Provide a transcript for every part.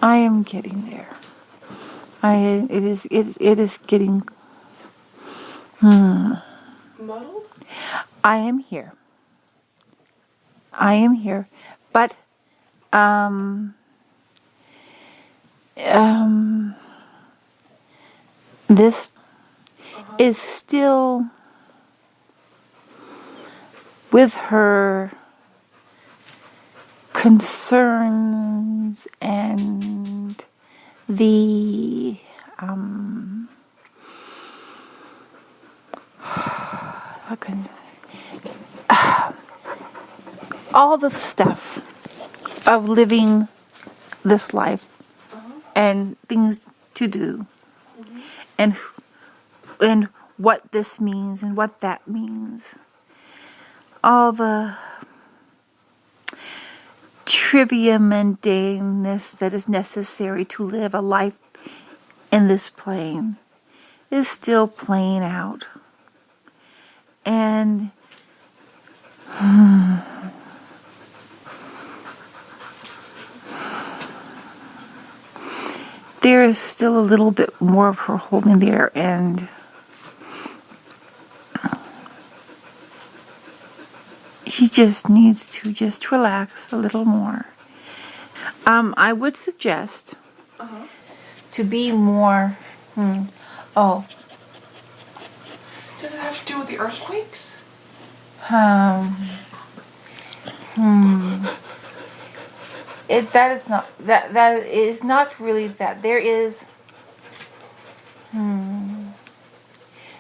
I am getting there. It is getting muddled. I am here. But this is still with her concerns and the all the stuff of living this life and things to do and what this means and what that means. All the trivia mundaneness that is necessary to live a life in this plane is still playing out. And there is still a little bit more of her holding there, and she just needs to just relax a little more. I would suggest to be more. Does it have to do with the earthquakes? That is not really that. There is.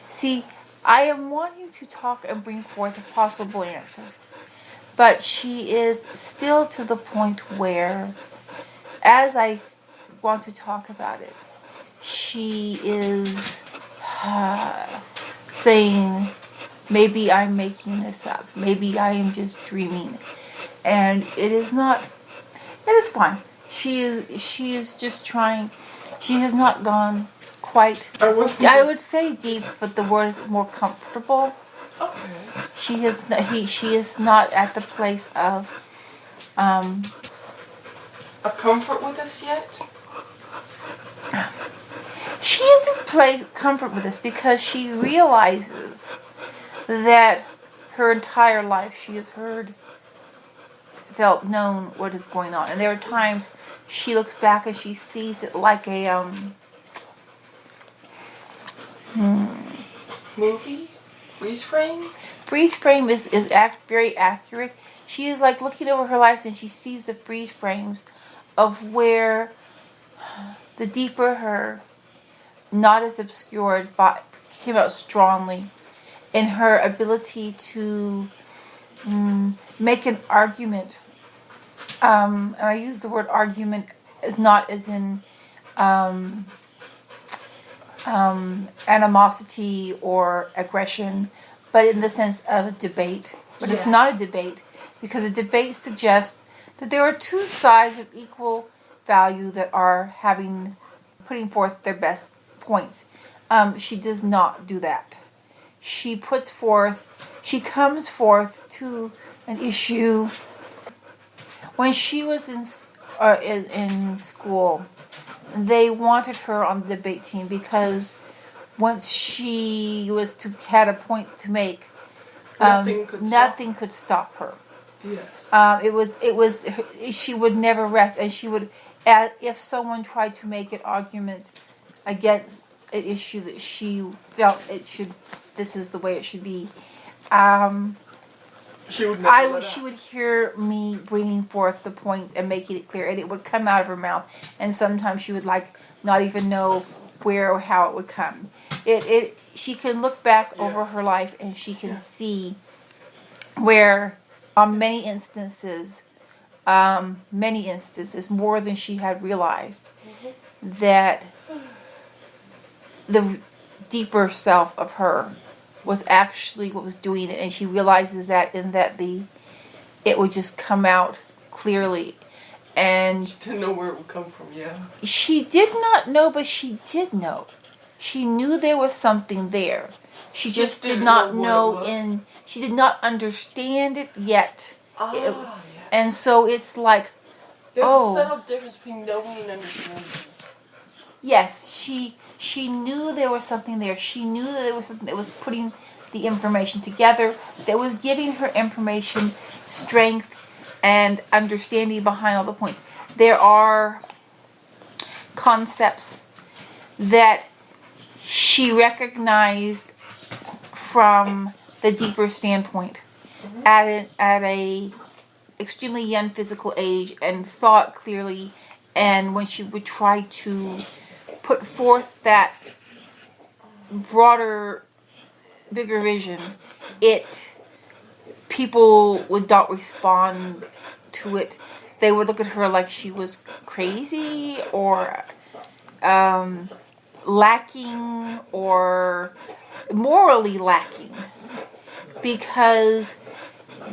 See, I am wanting to talk and bring forth a possible answer, but she is still to the point where, as I want to talk about it, she is saying, maybe I'm making this up. Maybe I am just dreaming. And it is not, and it's fine. She is just trying. She has not gone quite, I would say deep, but the word is more comfortable. Okay. She is not at the place of comfort with us yet? She isn't played comfort with us because she realizes that her entire life she has felt known what is going on. And there are times she looks back and she sees it like a movie? Freeze frame? Freeze frame is very accurate. She is like looking over her life and she sees the freeze frames of where the deeper her, not as obscured, but came out strongly in her ability to make an argument. And I use the word argument as not as in animosity or aggression, but in the sense of a debate. But it's not a debate, because a debate suggests that there are two sides of equal value that are putting forth their best points. She does not do that. She comes forth to an issue. When she was in school, they wanted her on the debate team because once she had a point to make, nothing could stop her. Yes. It was she would never rest, and she would, if someone tried to make arguments against an issue that she felt this is the way it should be. She would hear me bringing forth the points and making it clear, and it would come out of her mouth. And sometimes she would not even know where or how it would come. She can look back over her life and she can see where, on many instances, more than she had realized, that the deeper self of her was actually what was doing it, and she realizes that it would just come out clearly. And she didn't know where it would come from. She did not know, but she did know. She knew there was something there. She just did not know, she did not understand it yet. And so it's like There's a subtle difference between knowing and understanding. Yes, she knew there was something there. She knew that there was something that was putting the information together, that was giving her information strength and understanding behind all the points. There are concepts that she recognized from the deeper standpoint at a extremely young physical age, and saw it clearly. And when she would try to put forth that broader, bigger vision, people would not respond to it. They would look at her like she was crazy or lacking or morally lacking, because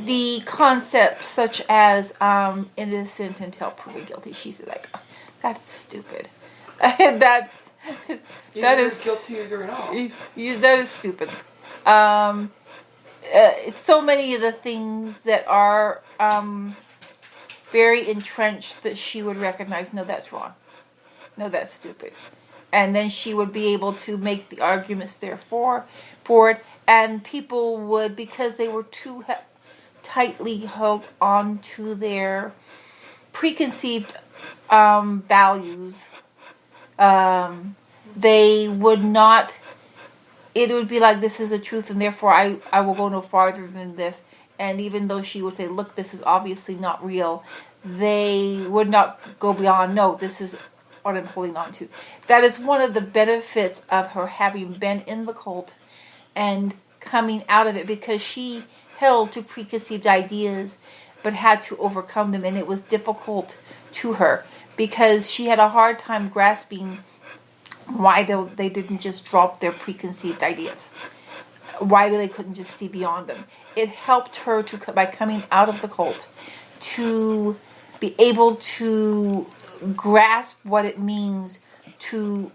the concepts such as innocent until proven guilty, she's like, oh, that's stupid. That is guilty or you're not. That is stupid. So many of the things that are very entrenched that she would recognize, no, that's wrong. No, that's stupid. And then she would be able to make the arguments for it. And people would, because they were too tightly held on to their preconceived values, they would not, it would be like, this is the truth and therefore I will go no farther than this. And even though she would say, look, this is obviously not real, they would not go beyond, no, this is what I'm holding on to. That is one of the benefits of her having been in the cult and coming out of it, because she held to preconceived ideas but had to overcome them, and it was difficult to her because she had a hard time grasping why they didn't just drop their preconceived ideas, why they couldn't just see beyond them. It helped her to, by coming out of the cult, to be able to grasp what it means to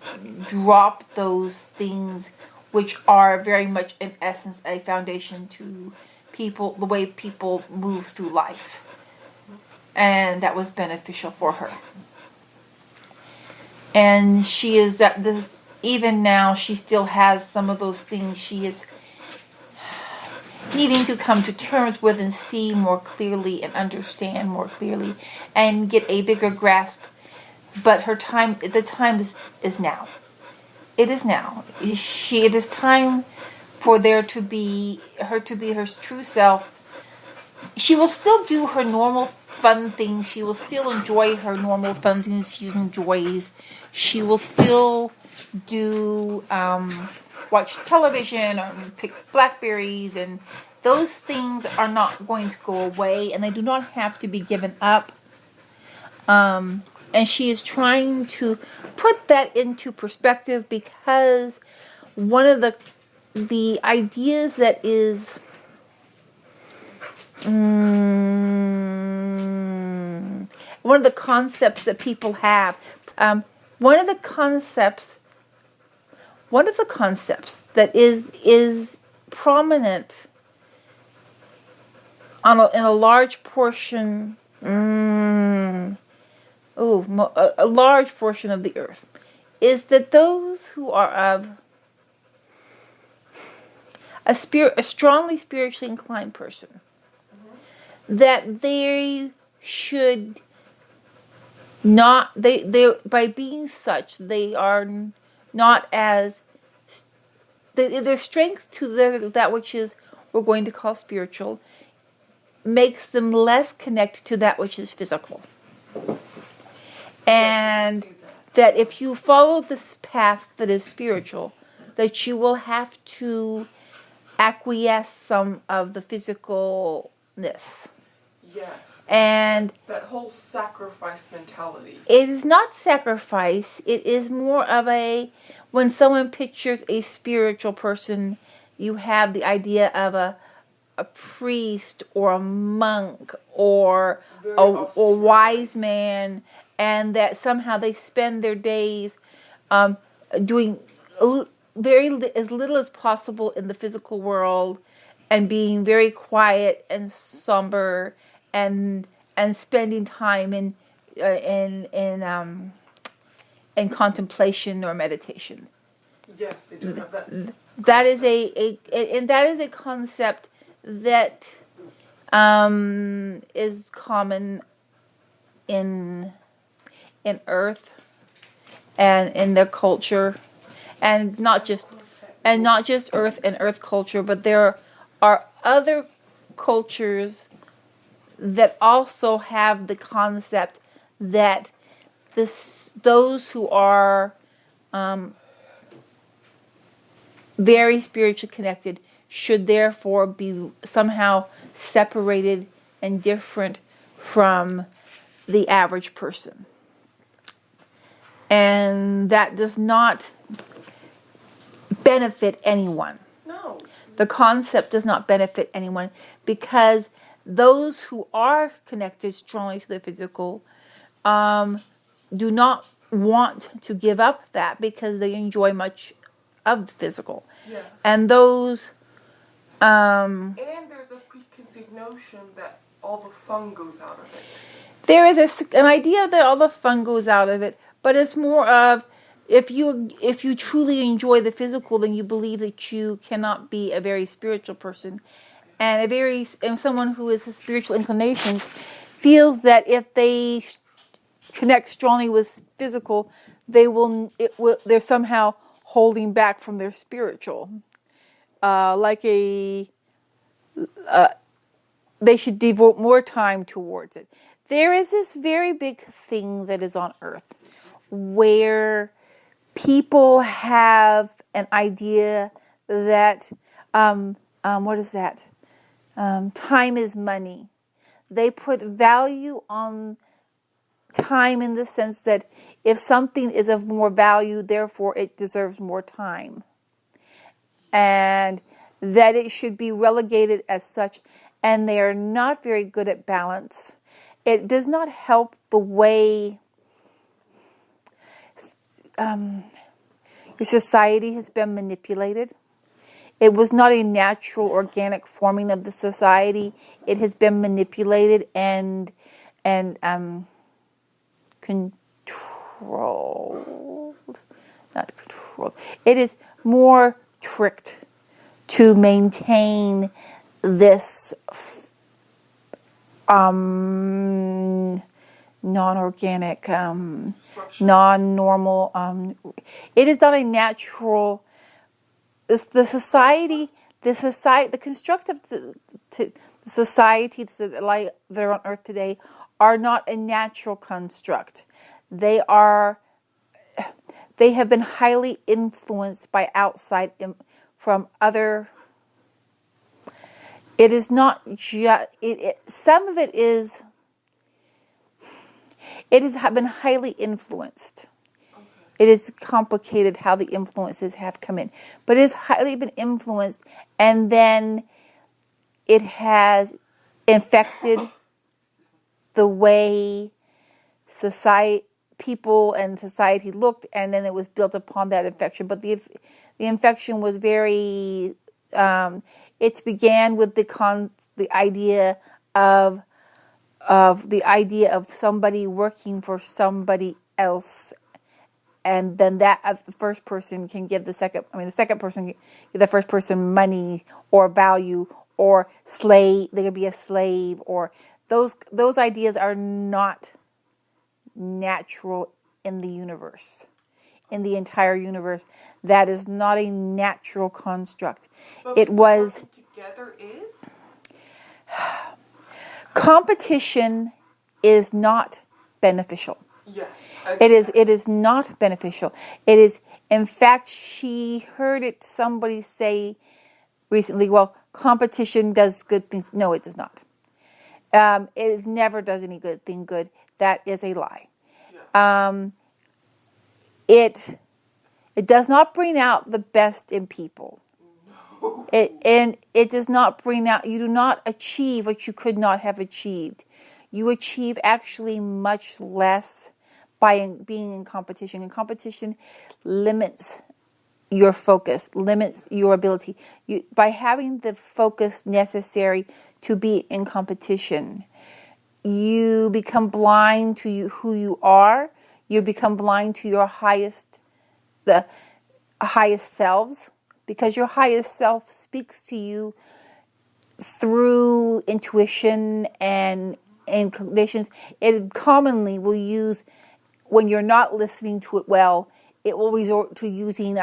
drop those things which are very much in essence a foundation to people, the way people move through life. And that was beneficial for her. And she is at this, even now, she still has some of those things she is needing to come to terms with and see more clearly and understand more clearly and get a bigger grasp. But the time is now. It is now. It is time for her to be her true self. She will still do her normal fun things. She will still enjoy her normal fun things she enjoys. She will still do watch television or pick blackberries, and those things are not going to go away, and they do not have to be given up. And she is trying to put that into perspective, because one of the ideas that is one of the concepts that people have, one of the concepts that is prominent in a large portion, a large portion of the earth, is that those who are of a strongly spiritually inclined person, that they should not, they by being such, they are not as, their strength to that which is, we're going to call spiritual, makes them less connected to that which is physical. And that if you follow this path that is spiritual, that you will have to acquiesce some of the physicalness. Yes. And that whole sacrifice mentality. It is not sacrifice. It is more of when someone pictures a spiritual person, you have the idea of a priest or a monk or a wise man, and that somehow they spend their days doing as little as possible in the physical world, and being very quiet and somber, and spending time in in contemplation or meditation. Yes, they do have that. That is and that is a concept that is common in Earth and in their culture, and not just Earth and Earth culture, but there are other cultures that also have the concept that those who are very spiritually connected should therefore be somehow separated and different from the average person. And that does not benefit anyone. No. The concept does not benefit anyone, because those who are connected strongly to the physical do not want to give up that, because they enjoy much of the physical. Yeah. And those And there's a preconceived notion that all the fun goes out of it. there is an idea that all the fun goes out of it, but it's more of, if you truly enjoy the physical, then you believe that you cannot be a very spiritual person. And someone who has spiritual inclinations feels that if they connect strongly with physical, they're somehow holding back from their spiritual. They should devote more time towards it. There is this very big thing that is on Earth where people have an idea that what is that? Time is money. They put value on time in the sense that if something is of more value, therefore it deserves more time. And that it should be relegated as such. And they are not very good at balance. It does not help the way your society has been manipulated. It was not a natural, organic forming of the society. It has been manipulated and controlled. Not controlled. It is more tricked to maintain this non-organic, non-normal. It is not a natural. The construct of the societies that are on Earth today are not a natural construct. They have been highly influenced by outside from other. It is not just some of it is. It has been highly influenced. It is complicated how the influences have come in. But it has highly been influenced, and then it has infected the way people and society looked, and then it was built upon that infection. But the infection was very. It began with the idea of somebody working for somebody else. And then the first person can give the second person can give the first person money or value or slave. They could be a slave, or those ideas are not natural in the universe, in the entire universe. That is not a natural construct. But it was together is competition is not beneficial. yes. It is not beneficial. It is, in fact, she heard it somebody say recently, well, competition does good things. No, it does not. It never does any good thing good. That is a lie. Yeah. It does not bring out the best in people. No. It does not bring out, you do not achieve what you could not have achieved. You achieve actually much less by being in competition. And competition limits your focus, limits your ability. By having the focus necessary to be in competition, you become blind to who you are. You become blind to your the highest selves, because your highest self speaks to you through intuition and conditions. It commonly will use, when you're not listening to it well, it will resort to using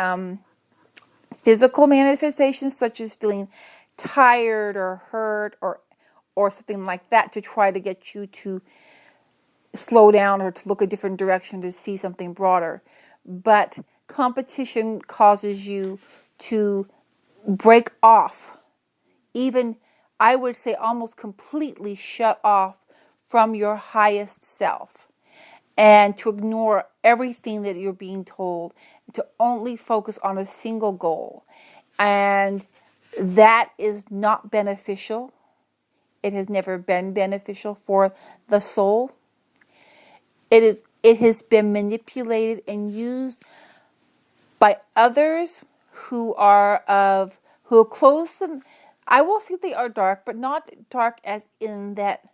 physical manifestations such as feeling tired or hurt or something like that, to try to get you to slow down or to look a different direction, to see something broader. But competition causes you to break off, even, I would say, almost completely shut off from your highest self, and to ignore everything that you're being told, to only focus on a single goal. And that is not beneficial. It has never been beneficial for the soul. It has been manipulated and used by others who are close them. I will say they are dark, but not dark as in that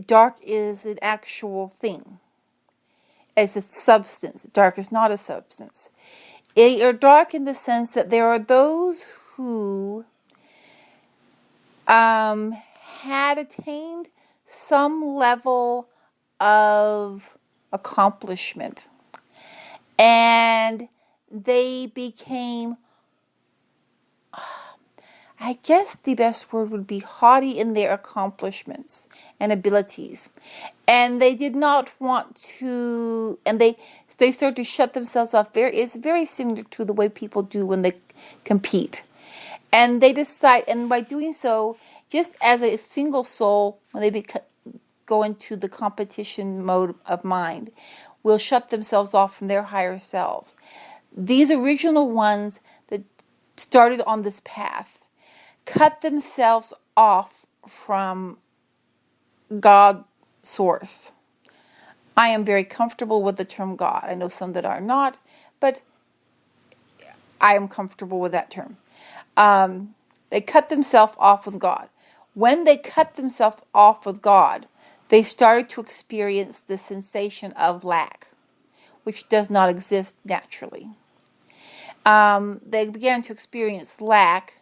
dark is an actual thing. It's a substance. Dark is not a substance. They are dark in the sense that there are those who had attained some level of accomplishment, and they became, I guess the best word would be, haughty in their accomplishments and abilities. And they did not want to, and they started to shut themselves off. It's very similar to the way people do when they compete. And they decide, and by doing so, just as a single soul, when they go into the competition mode of mind, will shut themselves off from their higher selves. These original ones that started on this path cut themselves off from God source. I am very comfortable with the term God. I know some that are not, but I am comfortable with that term. They cut themselves off with God. When they cut themselves off with God, they started to experience the sensation of lack, which does not exist naturally. They began to experience lack,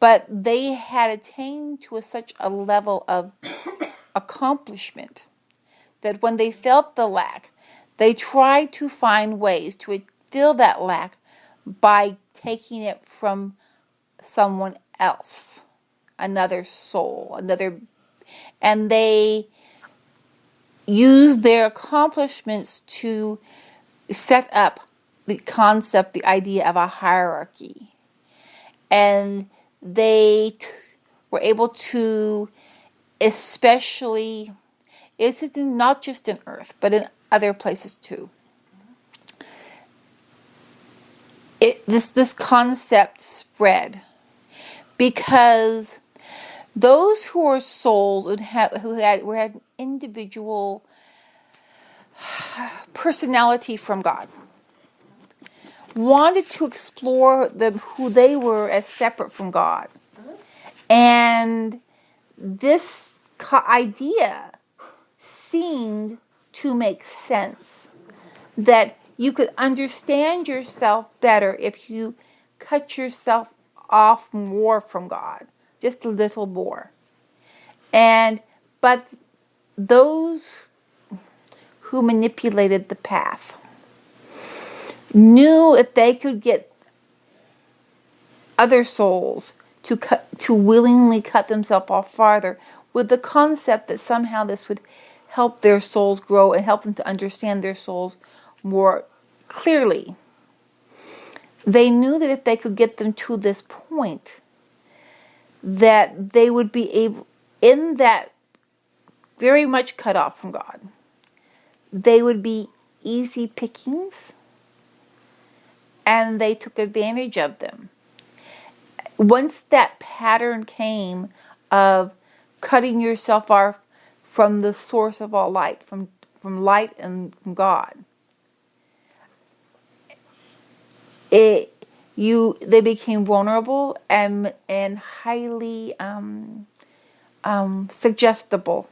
but they had attained to such a level of accomplishment that when they felt the lack, they tried to find ways to fill that lack by taking it from someone else, another soul, and they used their accomplishments to set up the concept, the idea of a hierarchy. And they were able to, especially, it's not just in Earth, but in other places too. This concept spread because those who are souls who had individual personality from God wanted to explore who they were as separate from God. And this idea seemed to make sense, that you could understand yourself better if you cut yourself off more from God, just a little more. But those who manipulated the path knew if they could get other souls to willingly cut themselves off farther, with the concept that somehow this would help their souls grow and help them to understand their souls more clearly. They knew that if they could get them to this point, that they would be able, in that very much cut off from God, they would be easy pickings, and they took advantage of them. Once that pattern came of cutting yourself off from the source of all light, from light and from God, they became vulnerable and highly suggestible.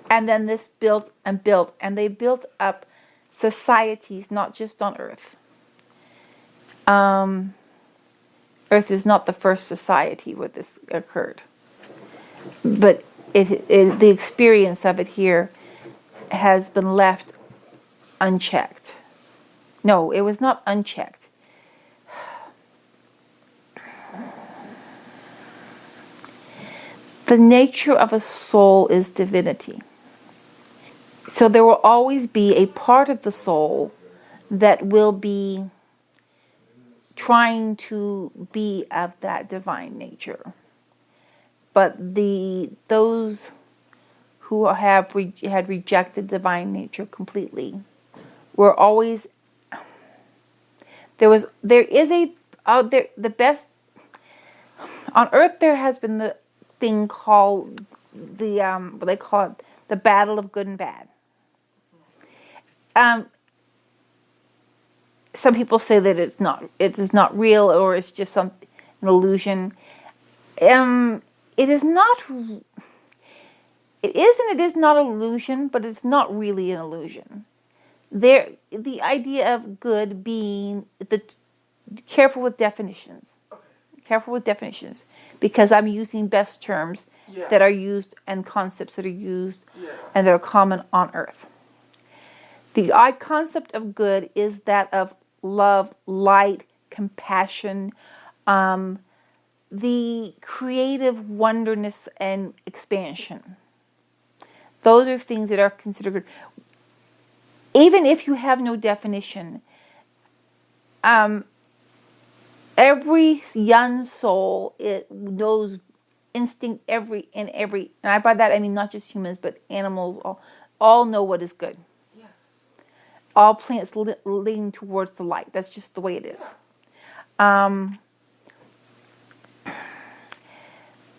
And then this built and built, and they built up societies, not just on Earth. Earth is not the first society where this occurred, but the experience of it here has been left unchecked. No, it was not unchecked. The nature of a soul is divinity. So there will always be a part of the soul that will be trying to be of that divine nature. But those who had rejected divine nature completely were always the best on earth. There has been the thing called what they call it, the battle of good and bad. Some people say that it is not real, or it's just an illusion. It is not. It is and it is not an illusion, but it's not really an illusion. The idea of good being careful with definitions. Okay. Careful with definitions, because I'm using best terms that are used and concepts that are used and that are common on Earth. The concept of good is that of love, light, compassion, the creative wonderness and expansion. Those are things that are considered good. Even if you have no definition, every young soul, it knows instinct, and by that I mean not just humans but animals, all know what is good. Yes. All plants lean towards the light. That's just the way it is.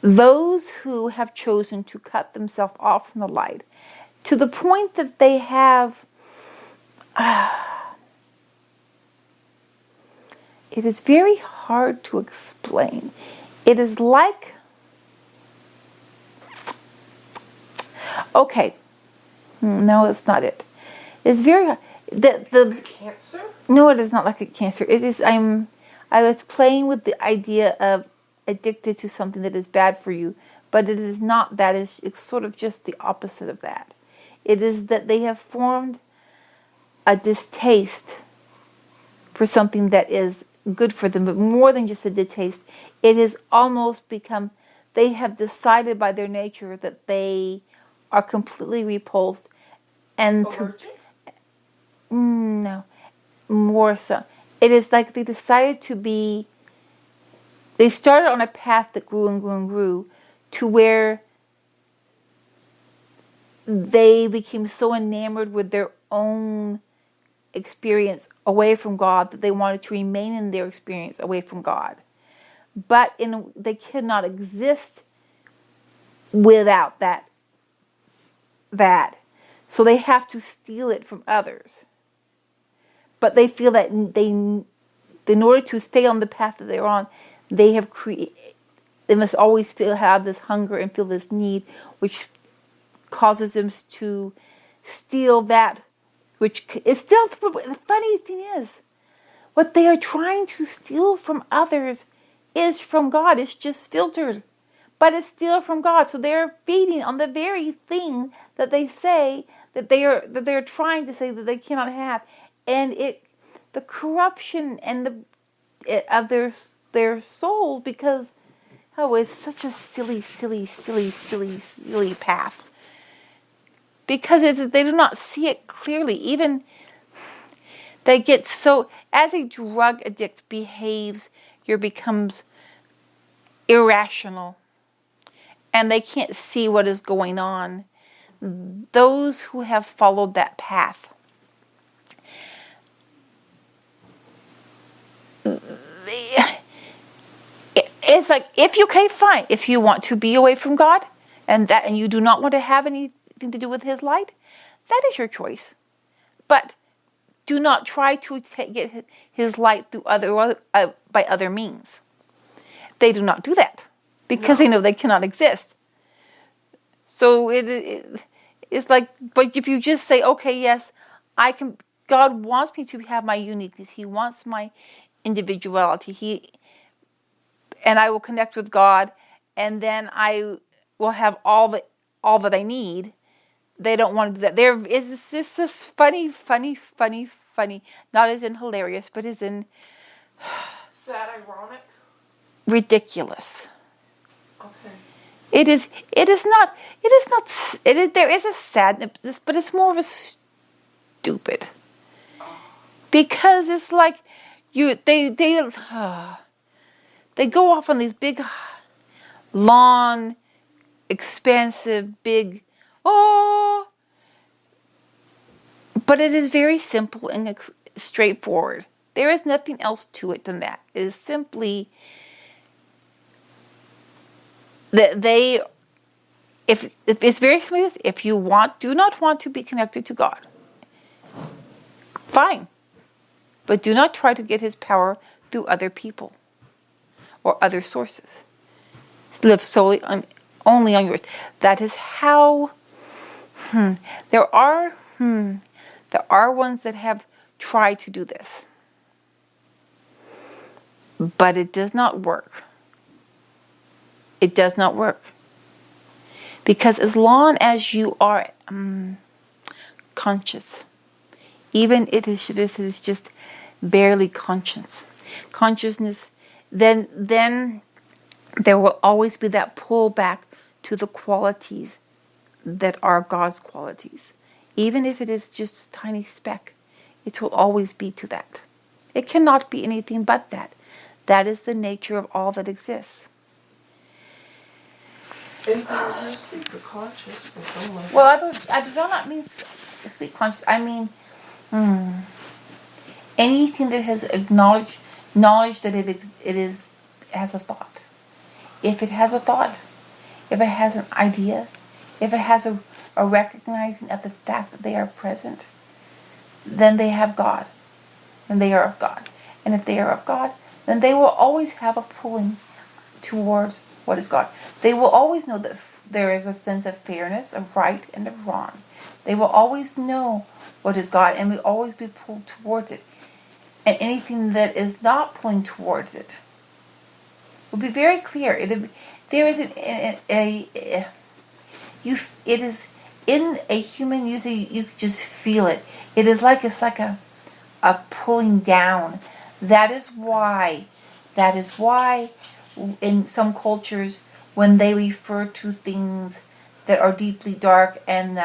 Those who have chosen to cut themselves off from the light, to the point that they have, it is very hard to explain. It is like, okay, no, it's not it. It's very hard. The cancer? No, it is not like a cancer. It is. I was playing with the idea of addicted to something that is bad for you, but it is not that. It's sort of just the opposite of that. It is that they have formed a distaste for something that is good for them, but more than just a distaste, it has almost become, they have decided by their nature that they are completely repulsed. And no, more so. It is like they decided to be, they started on a path that grew and grew and grew to where they became so enamored with their own experience away from God that they wanted to remain in their experience away from God. But they cannot exist without that. So they have to steal it from others. But they feel that in order to stay on the path that they're on, they must always have this hunger and feel this need, which causes them to steal that, which is still, the funny thing is, what they are trying to steal from others is from God. It's just filtered, but it's still from God. So they're feeding on the very thing that they say that they're trying to say that they cannot have, and the corruption and of their souls, because it's such a silly path. Because they do not see it clearly. Even they get so, as a drug addict behaves, becomes irrational, and they can't see what is going on. Those who have followed that path, it's like, fine. If you want to be away from God, and you do not want to have anything to do with His light, that is your choice. But do not try to get His light through by other means. They do not do that because they know they cannot exist. So It's like, but if you just say, okay, yes, I can, God wants me to have my uniqueness. He wants my individuality. And I will connect with God, and then I will have all that I need. They don't want to do that. There is this funny, not as in hilarious, but as in sad, ironic. Ridiculous. Okay. It is not. There is a sadness, but it's more of a stupid. Because it's like they go off on these big, long, expansive, big, but it is very simple and straightforward. There is nothing else to it than that. It is simply that if it's very smooth, if you do not want to be connected to God, fine. But do not try to get his power through other people or other sources. Live only on yours. That is how there are ones that have tried to do this. But it does not work. It does not work. Because as long as you are conscious, even if it is just barely consciousness, then there will always be that pull back to the qualities that are God's qualities. Even if it is just a tiny speck, it will always be to that. It cannot be anything but that. That is the nature of all that exists. Is there sleep or conscious in some way? Well, I do not mean sleep conscious. I mean anything that has knowledge that it has a thought. If it has a thought, if it has an idea, if it has a recognizing of the fact that they are present, then they have God, and they are of God. And if they are of God, then they will always have a pulling towards what is God. They will always know that there is a sense of fairness, of right, and of wrong. They will always know what is God, and will always be pulled towards it. And anything that is not pulling towards it will be very clear. There is it is in a human. You just feel it. It's like a pulling down. That is why in some cultures, when they refer to things that are deeply dark and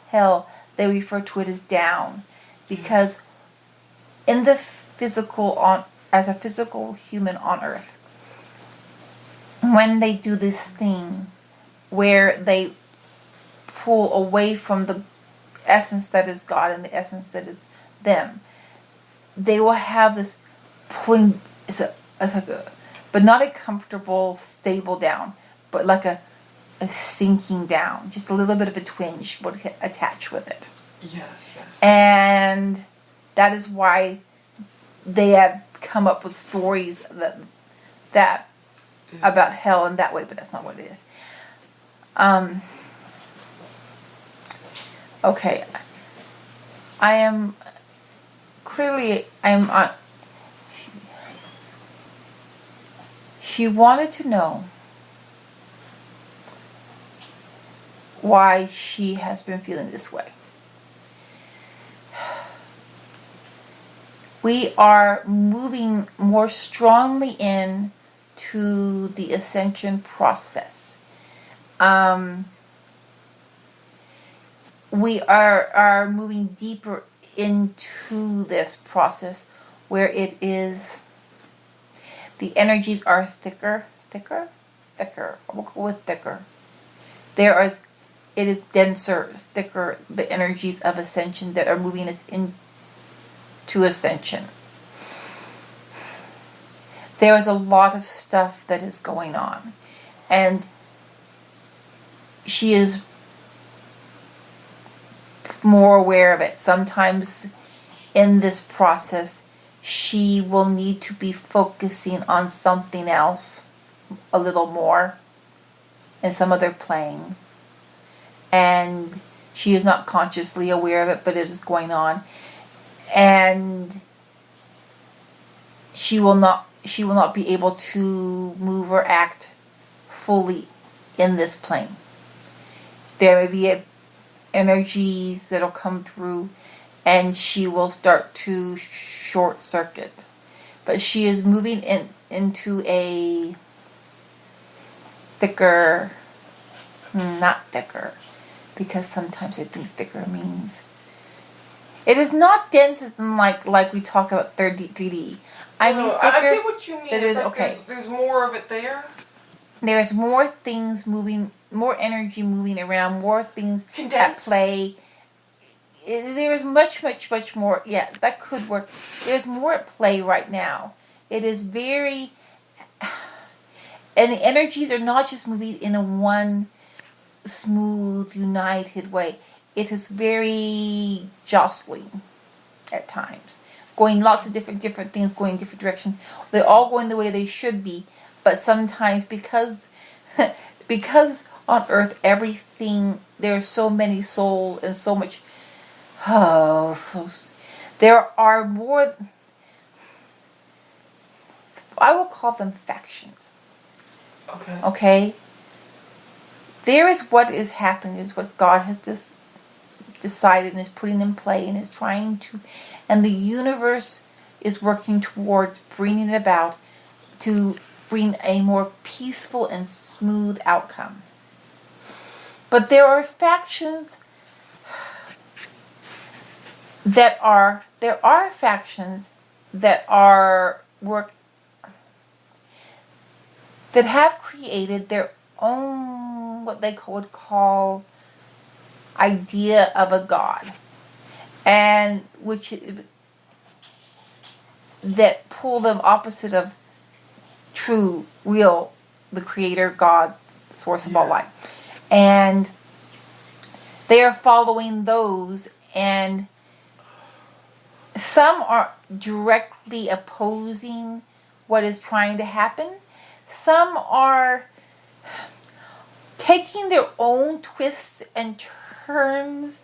hell, they refer to it as down, because in the physical as a physical human on earth, when they do this thing where they pull away from the essence that is God and the essence that is them, they will have this pulling. But not a comfortable, stable down, but like a sinking down. Just a little bit of a twinge would attach with it. Yes. And that is why they have come up with stories that about hell in that way, but that's not what it is. Okay. I am she wanted to know why she has been feeling this way. We are moving more strongly into the ascension process. We are moving deeper into this process where it is, the energies are thicker. We'll go with thicker. It is denser, thicker, the energies of ascension that are moving us into ascension. There is a lot of stuff that is going on, and she is more aware of it. Sometimes in this process, she will need to be focusing on something else a little more, and some other plane. And She is not consciously aware of it, but it is going on. And she will not be able to move or act fully in this plane. There may be energies that'll come through, and she will start to short circuit. But she is moving into a thicker, not thicker, because sometimes I think thicker means it is not dense as in like we talk about 3D. I mean thicker. I get what you mean. It is okay. There's more of it there. There's more things moving, more energy moving around, more things Condensed. at play. There is much more. Yeah, that could work. There's more at play right now. It is very, and the energies are not just moving in a one smooth, united way. It is very jostling at times, going lots of different things, going in different directions. They're all going the way they should be, but sometimes because on Earth everything, there's so many souls and so much. There are more. I will call them factions. Okay. Okay. There is what is happening. Is what God has decided and is putting in play and is trying to, and the universe is working towards bringing it about to bring a more peaceful and smooth outcome. But there are factions that are that have created their own what they would call idea of a God, and that pull them opposite of true, real, the Creator, God, source of all life, and they are following those, and some are directly opposing what is trying to happen. Some are taking their own twists and turns,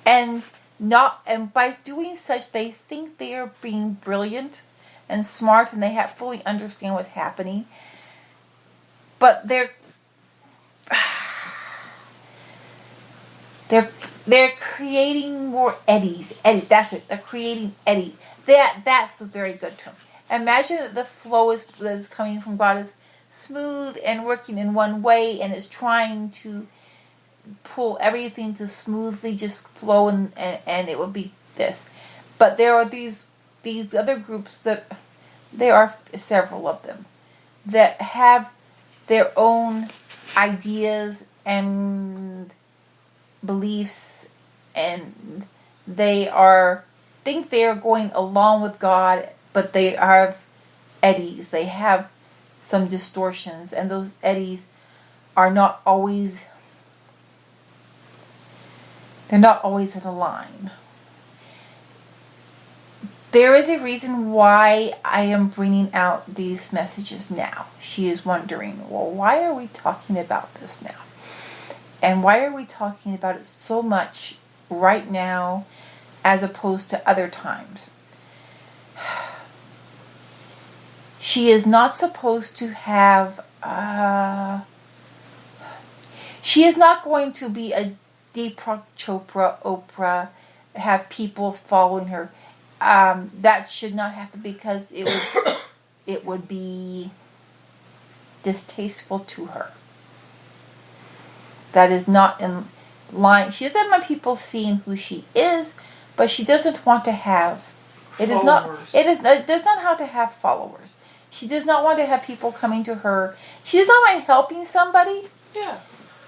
and by doing such, they think they are being brilliant and smart, and they fully understand what's happening. But they're creating more eddies. That's it. They're creating eddy. That's a very good term. Imagine that the flow is coming from God is smooth and working in one way, and is trying to pull everything to smoothly just flow, and it would be this. But there are these other groups that there are several of them that have their own ideas and beliefs, and they think they are going along with God, but they have eddies. They have some distortions, and those eddies are not always. They're not always in a line. There is a reason why I am bringing out these messages now. She is wondering, well, why are we talking about this now? And why are we talking about it so much right now as opposed to other times? She is not supposed to have... she is not going to be a Deepak Chopra, Oprah, have people following her. That should not happen, because it would be distasteful to her. That is not in line. She doesn't want people seeing who she is, but she doesn't want to have. It does not have to have followers. She does not want to have people coming to her. She does not mind helping somebody. Yeah.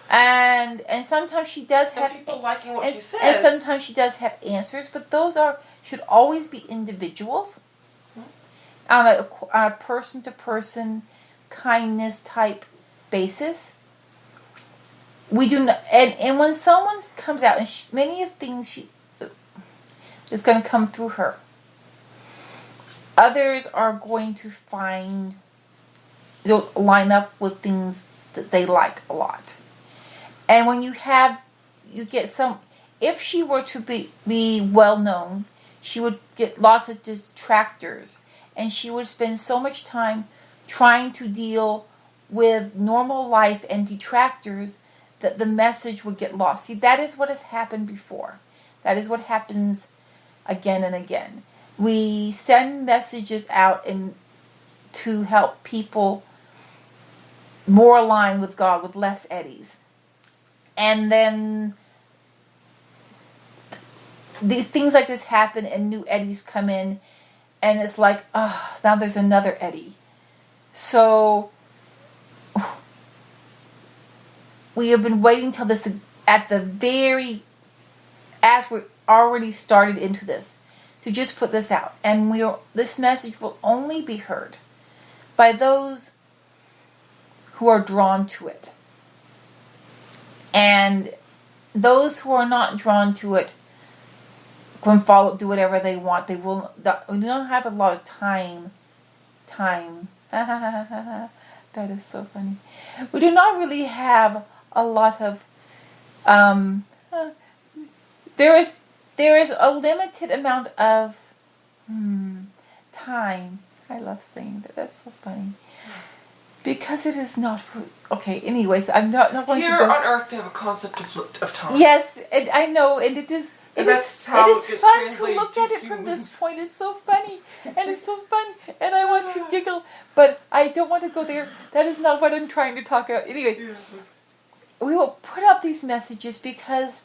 And sometimes she does have people liking what she says. And sometimes she does have answers, but those should always be individuals, on a person to person kindness type basis. We do not, and when someone comes out, and many of things is going to come through her. Others are going to line up with things that they like a lot. And when you get some, if she were to be well known, she would get lots of detractors, and she would spend so much time trying to deal with normal life and detractors that the message would get lost. See, that is what has happened before. That is what happens again and again. We send messages out and to help people more aligned with God, with less eddies. And then things like this happen and new eddies come in, and it's like, oh, now there's another eddy. So we have been waiting till this at the very, as we're already started into this, to just put this out. And this message will only be heard by those who are drawn to it. And those who are not drawn to it can do whatever they want. We don't have a lot of time. That is so funny. We do not really have a lot of, there is a limited amount of time. I love saying that. That's so funny. Because it is not... Okay, anyways, I'm not going to go... Here on Earth, they have a concept of time. Yes, and I know, and it is fun to look at it from this point. It's so funny, and it's so fun, and I want to giggle, but I don't want to go there. That is not what I'm trying to talk about. Anyway, we will put out these messages because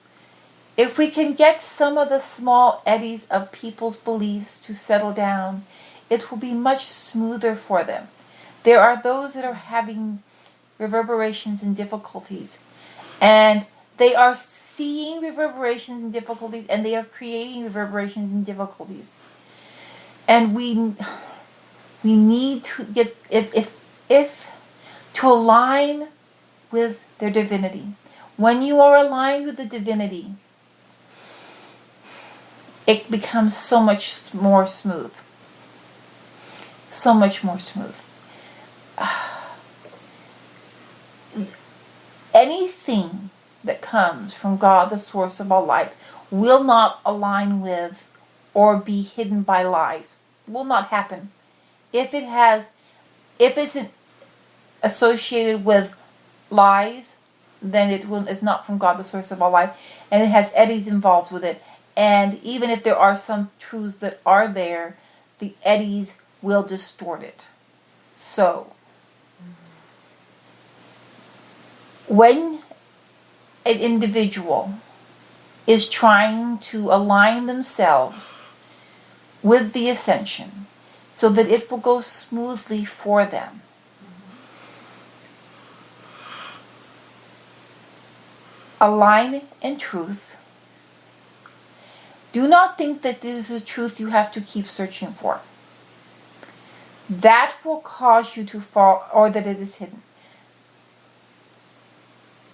if we can get some of the small eddies of people's beliefs to settle down, it will be much smoother for them. There are those that are having reverberations and difficulties, and they are seeing reverberations and difficulties, and they are creating reverberations and difficulties. And we need to get if to align with their divinity. When you are aligned with the divinity, it becomes so much more smooth. So much more smooth. Anything that comes from God, the source of all light, will not align with or be hidden by lies. Will not happen. If it's associated with lies, then it's not from God, the source of all light, and it has eddies involved with it. And even if there are some truths that are there, the eddies will distort it. So, when an individual is trying to align themselves with the ascension so that it will go smoothly for them, align in truth. Do not think that this is a truth you have to keep searching for. That will cause you to fall, or that it is hidden.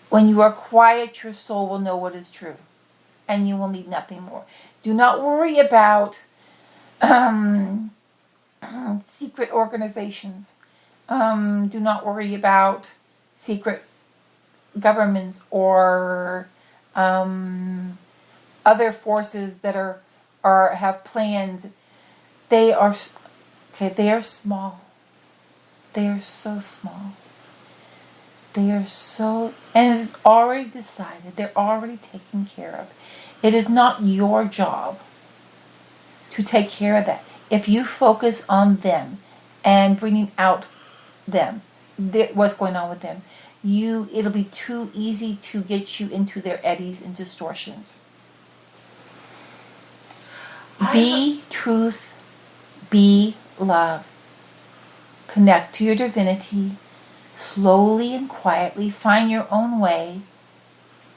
When you are quiet, your soul will know what is true, and you will need nothing more. Do not worry about secret organizations. Do not worry about secret governments or other forces that have plans. They are small. They are so small. They are so, and it is already decided. They're already taken care of. It is not your job to take care of that. If you focus on them and bringing out them, what's going on with them, it'll be too easy to get you into their eddies and distortions. Be truth, be love. Connect to your divinity. Slowly and quietly find your own way.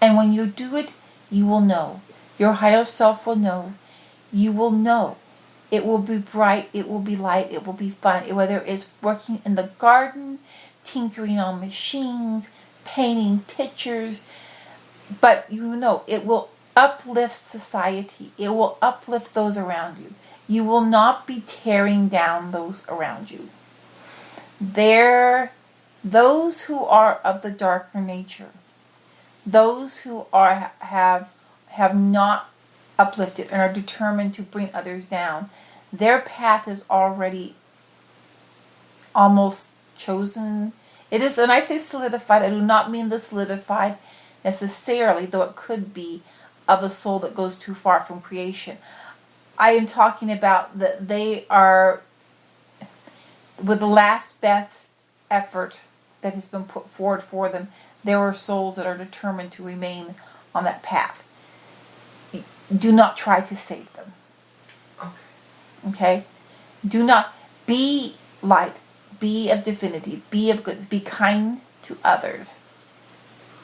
And when you do it, you will know. Your higher self will know. You will know. It will be bright. It will be light. It will be fun. Whether it's working in the garden, tinkering on machines, painting pictures. But you know, it will uplift society. It will uplift those around you. You will not be tearing down those around you. Those who are of the darker nature, those who are have not uplifted and are determined to bring others down, their path is already almost chosen. It is, when I say solidified, I do not mean the solidified necessarily, though it could be, of a soul that goes too far from creation. I am talking about that they are, with the last best effort that has been put forward for them, there are souls that are determined to remain on that path. Do not try to save them. Okay? Do not be light. Be of divinity. Be of good. Be kind to others.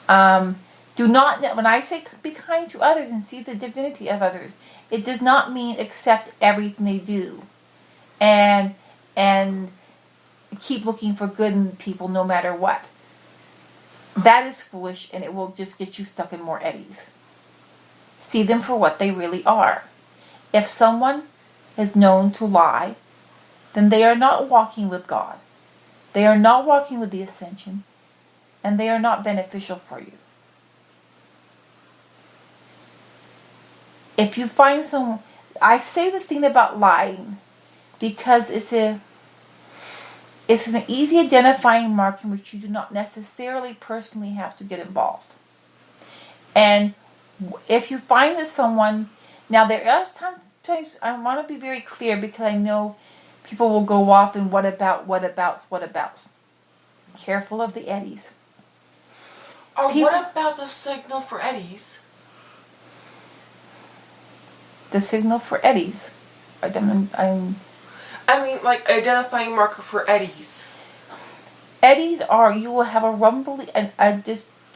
Do not, when I say be kind to others and see the divinity of others, it does not mean accept everything they do and keep looking for good in people no matter what. That is foolish, and it will just get you stuck in more eddies. See them for what they really are. If someone is known to lie, then they are not walking with God. They are not walking with the ascension, and they are not beneficial for you. If you find someone, I say the thing about lying because it's an easy identifying mark in which you do not necessarily personally have to get involved. And if you find that someone, now there are sometimes, I want to be very clear because I know people will go off and what abouts. Careful of the eddies. What about the signal for eddies? The signal for eddies. I mean, like identifying marker for eddies. Eddies are, you will have a rumbling,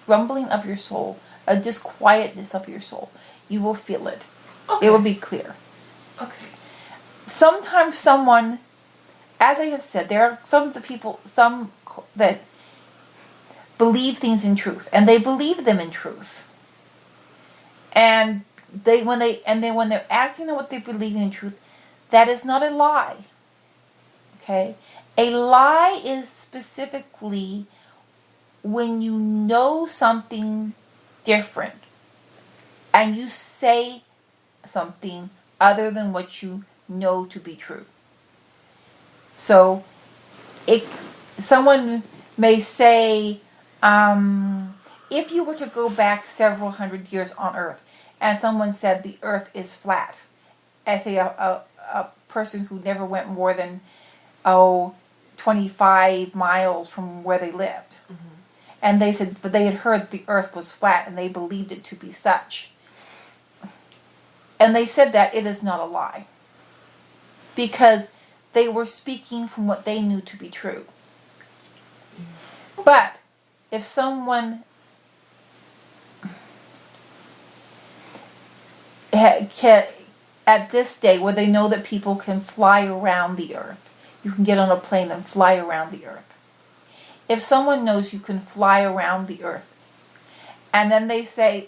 rumbling of your soul, a disquietness of your soul. You will feel it. Okay. It will be clear. Okay. Sometimes someone, as I have said, there are some that believe things in truth, and they believe them in truth. And when they're acting on what they believe in truth, that is not a lie. Okay? A lie is specifically when you know something different and you say something other than what you know to be true. So, someone may say, if you were to go back several hundred years on Earth, and someone said the Earth is flat, I say a person who never went more than 25 miles from where they lived, and they said, but they had heard the Earth was flat, and they believed it to be such, and they said that it is not a lie, because they were speaking from what they knew to be true. But if someone at this day where they know that people can fly around the Earth, you can get on a plane and fly around the Earth. If someone knows you can fly around the Earth, and then they say,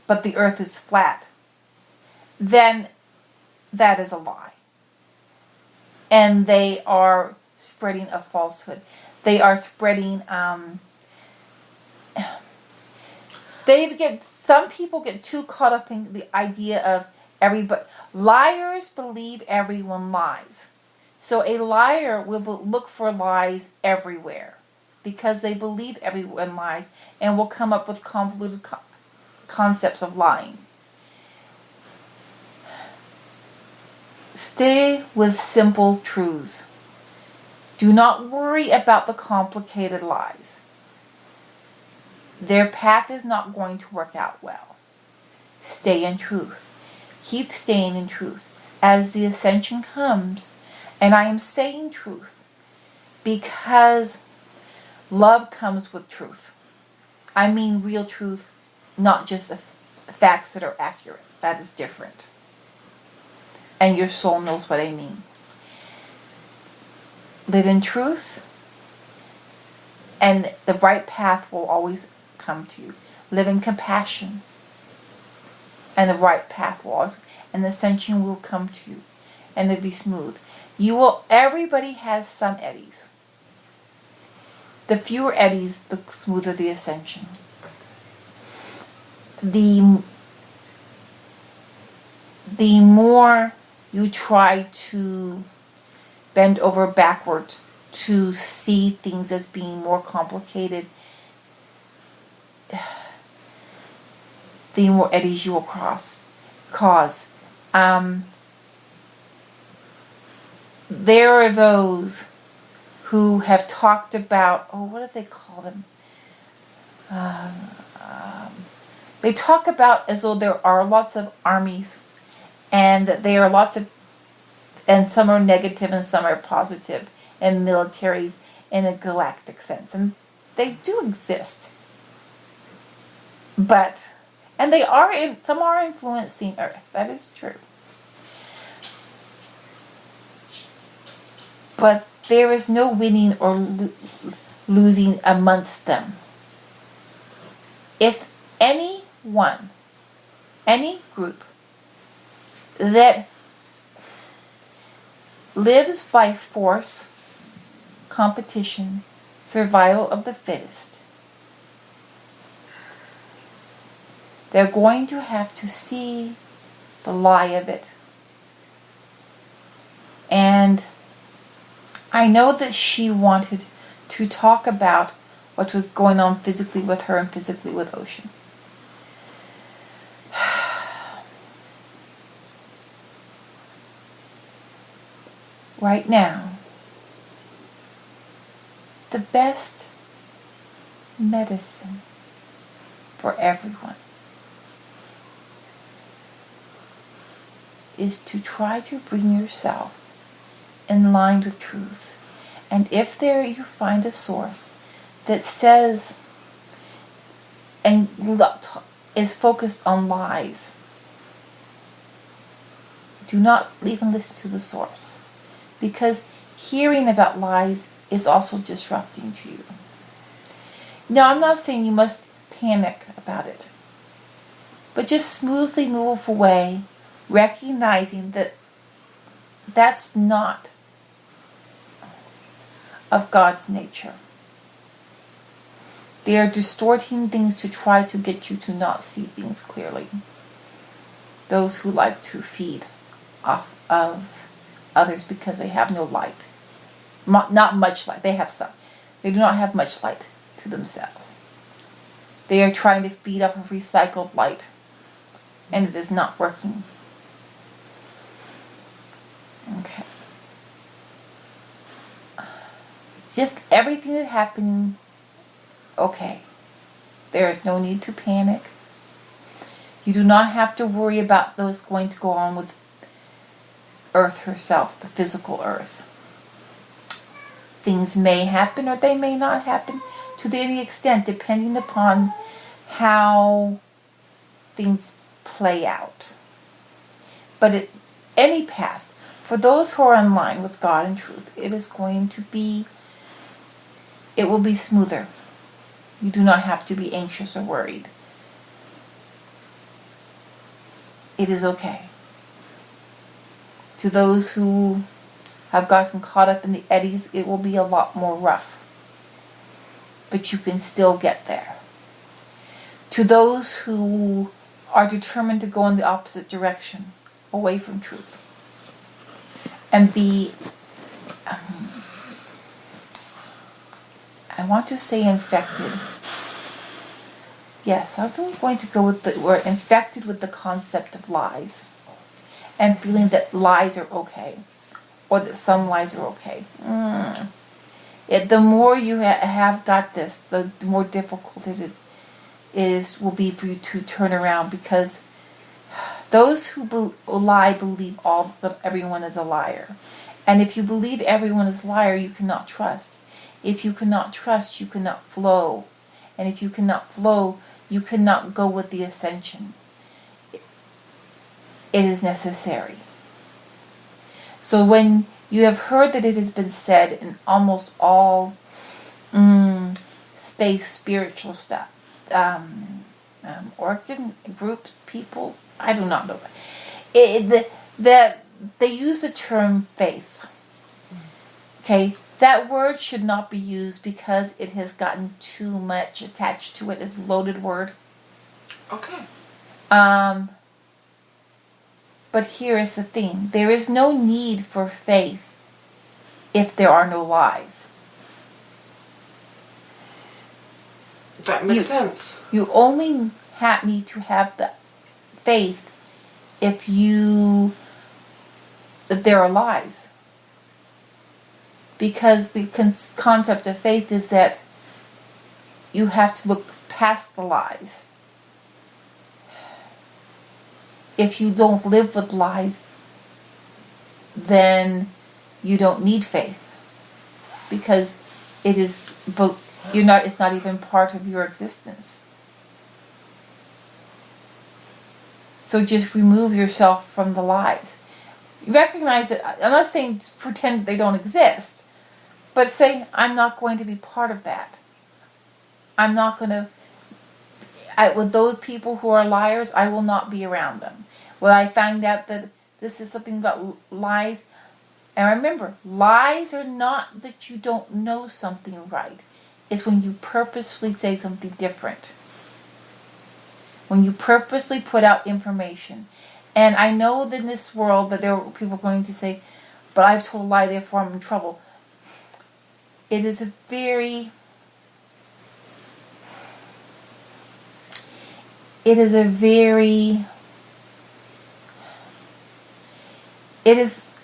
but the Earth is flat, then that is a lie. And they are spreading a falsehood. They are spreading, some people get too caught up in the idea of liars believe everyone lies. So a liar will look for lies everywhere because they believe everyone lies and will come up with convoluted concepts of lying. Stay with simple truths. Do not worry about the complicated lies. Their path is not going to work out well. Stay in truth. Keep staying in truth. As the ascension comes, and I am saying truth because love comes with truth. I mean real truth, not just facts that are accurate. That is different. And your soul knows what I mean. Live in truth, and the right path will always come to you. Live in compassion, and the right path will always, and the ascension will come to you, and it'll be smooth. Everybody has some eddies. The fewer eddies, the smoother the ascension. The the more you try to bend over backwards to see things as being more complicated, the more eddies you will cause. There are those who have talked about, what do they call them? They talk about as though there are lots of armies, and that there are lots of, and some are negative and some are positive, and militaries in a galactic sense. And they do exist. But, and they are, some are influencing Earth. That is true. But there is no winning or losing amongst them. If anyone, any group that lives by force, competition, survival of the fittest, they're going to have to see the lie of it. And I know that she wanted to talk about what was going on physically with her and physically with Ocean. Right now, the best medicine for everyone is to try to bring yourself in line with truth. And if there you find a source that says and is focused on lies, do not even listen to the source, because hearing about lies is also disrupting to you. Now, I'm not saying you must panic about it, but just smoothly move away, recognizing that that's not of God's nature. They are distorting things to try to get you to not see things clearly. Those who like to feed off of others because they have no light. Not much light. They have some. They do not have much light to themselves. They are trying to feed off of recycled light, and it is not working. Okay. Just everything that happened, okay. There is no need to panic. You do not have to worry about what's going to go on with Earth herself, the physical Earth. Things may happen or they may not happen to any extent, depending upon how things play out. But at any path, for those who are in line with God and truth, it will be smoother. You do not have to be anxious or worried. It is okay. To those who have gotten caught up in the eddies, it will be a lot more rough. But you can still get there. To those who are determined to go in the opposite direction, away from truth, and be, I want to say infected. Yes, I'm going to go with we're infected with the concept of lies, and feeling that lies are okay, or that some lies are okay. The more you have got this, the more difficult it will be for you to turn around, because those who lie believe everyone is a liar. And if you believe everyone is a liar, you cannot trust. If you cannot trust, you cannot flow. And if you cannot flow, you cannot go with the ascension. It is necessary. So when you have heard that it has been said in almost all space spiritual stuff, organ groups, peoples, I do not know that they use the term faith. Okay, that word should not be used because it has gotten too much attached to it as a loaded word. Okay. But here is the thing. There is no need for faith if there are no lies. That makes sense. You only need to have the faith if there are lies. Because the concept of faith is that you have to look past the lies. If you don't live with lies, then you don't need faith. Because it's not even part of your existence. So just remove yourself from the lies. You recognize that. I'm not saying pretend they don't exist, but say, I'm not going to be part of that. I'm not going to, with those people who are liars, I will not be around them. When I find out that this is something about lies, and remember, lies are not that you don't know something right. It's when you purposefully say something different. When you purposely put out information. And I know that in this world that there are people going to say, but I've told a lie, therefore I'm in trouble. It is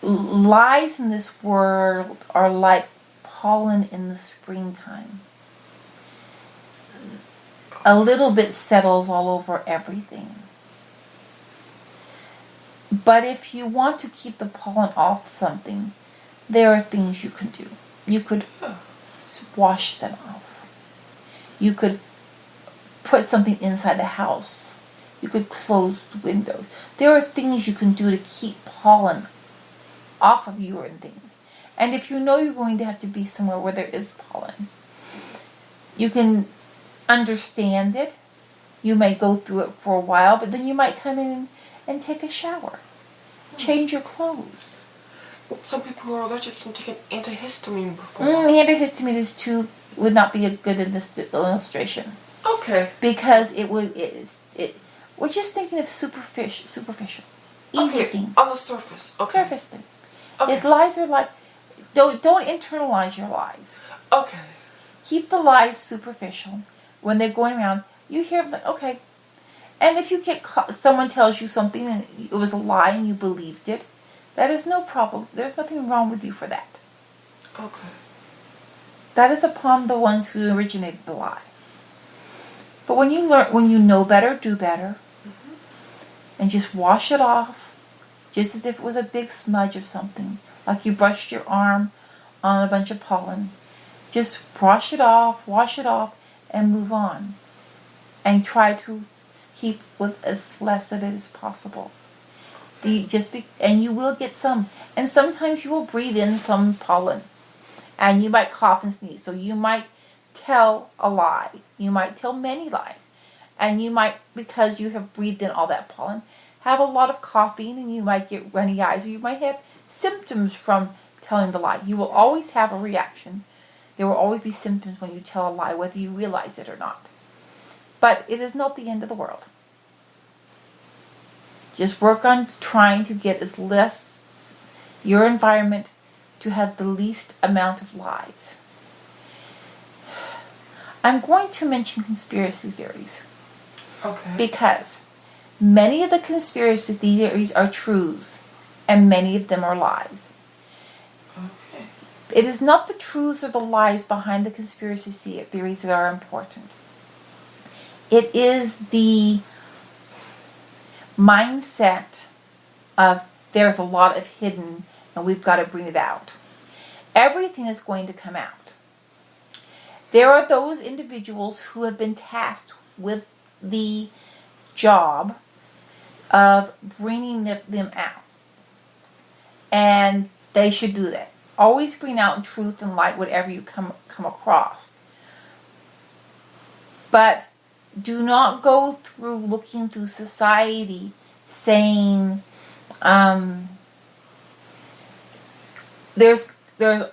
lies in this world are like pollen in the springtime. A little bit settles all over everything. But if you want to keep the pollen off something, there are things you can do. You could wash them off. You could put something inside the house. You could close the windows. There are things you can do to keep pollen off of you and things. And if you know you're going to have to be somewhere where there is pollen, you can understand it. You may go through it for a while, but then you might come in and take a shower. Change your clothes. Some people who are allergic can take an antihistamine before. Antihistamine would not be a good illustration. Okay. Because we're just thinking of superficial. Easy things. On the surface. Okay. Surface thing. Okay. Lies are like, don't internalize your lies. Okay. Keep the lies superficial. When they're going around, you hear them, okay. And if you get someone tells you something and it was a lie and you believed it, that is no problem. There's nothing wrong with you for that. Okay. That is upon the ones who originated the lie. But when you know better, do better. Mm-hmm. And just wash it off, just as if it was a big smudge or something. Like you brushed your arm on a bunch of pollen. Just wash it off, and move on. And try to keep with as less of it as possible. And you will get some. And sometimes you will breathe in some pollen. And you might cough and sneeze. So you might tell a lie. You might tell many lies. And you might, because you have breathed in all that pollen, have a lot of coughing and you might get runny eyes. Or you might have symptoms from telling the lie. You will always have a reaction. There will always be symptoms when you tell a lie, whether you realize it or not. But it is not the end of the world. Just work on trying to get your environment to have the least amount of lies. I'm going to mention conspiracy theories. Okay. Because many of the conspiracy theories are truths, and many of them are lies. Okay. It is not the truths or the lies behind the conspiracy theories that are important. It is the mindset of there's a lot of hidden and we've got to bring it out. Everything is going to come out. There are those individuals who have been tasked with the job of bringing them out. And they should do that. Always bring out truth and light whatever you come across. But do not go through looking through society saying there are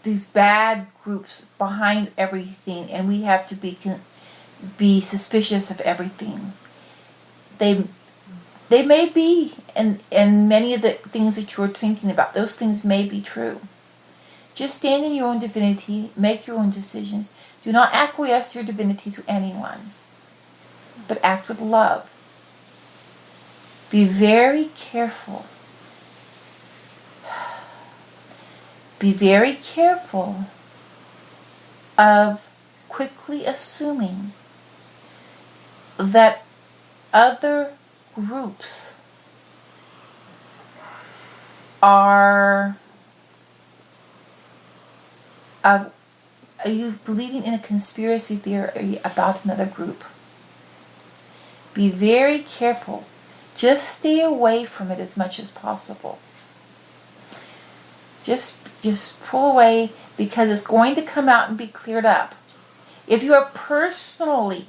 these bad groups behind everything and we have to be suspicious of everything. they may be, and many of the things that you're thinking about, those things may be true. Just stand in your own divinity, make your own decisions. Do not acquiesce your divinity to anyone, but act with love. Be very careful. Be very careful of quickly assuming that other groups are you believing in a conspiracy theory about another group. Be very careful. Just stay away from it as much as possible. Just pull away, because it's going to come out and be cleared up. If you are personally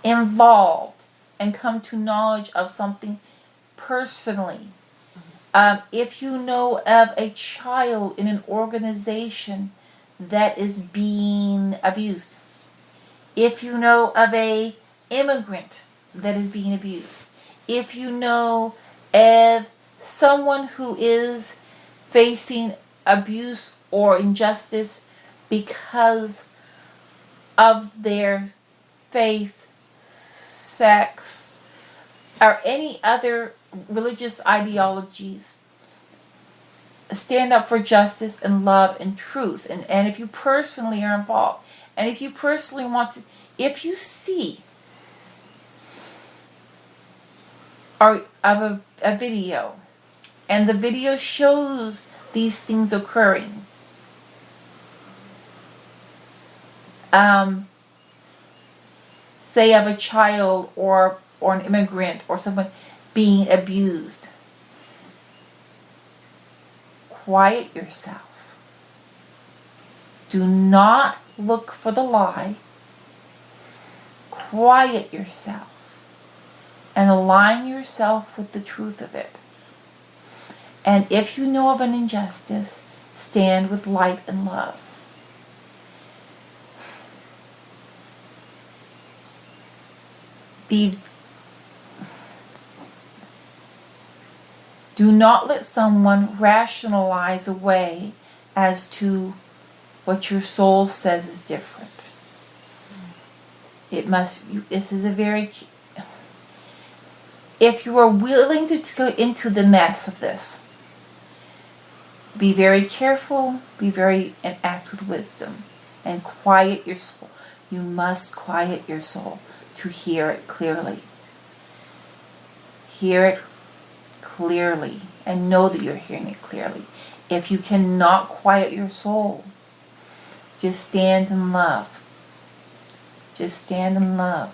involved and come to knowledge of something personally, if you know of a child in an organization that is being abused, if you know of a immigrant that is being abused, if you know of someone who is facing abuse or injustice because of their faith, sex, or any other religious ideologies, stand up for justice and love and truth. And if you personally are involved, and if you personally want to, if you see or of a video, and the video shows these things occurring, say of a child or an immigrant or someone being abused, quiet yourself. Do not look for the lie. Quiet yourself and align yourself with the truth of it. And if you know of an injustice, stand with light and love. Do not let someone rationalize away as to what your soul says is different. This is a very, if you are willing to go into the mess of this, be very careful, and act with wisdom, and quiet your soul. You must quiet your soul to hear it clearly. Hear it clearly, and know that you're hearing it clearly. If you cannot quiet your soul, just stand in love. Just stand in love.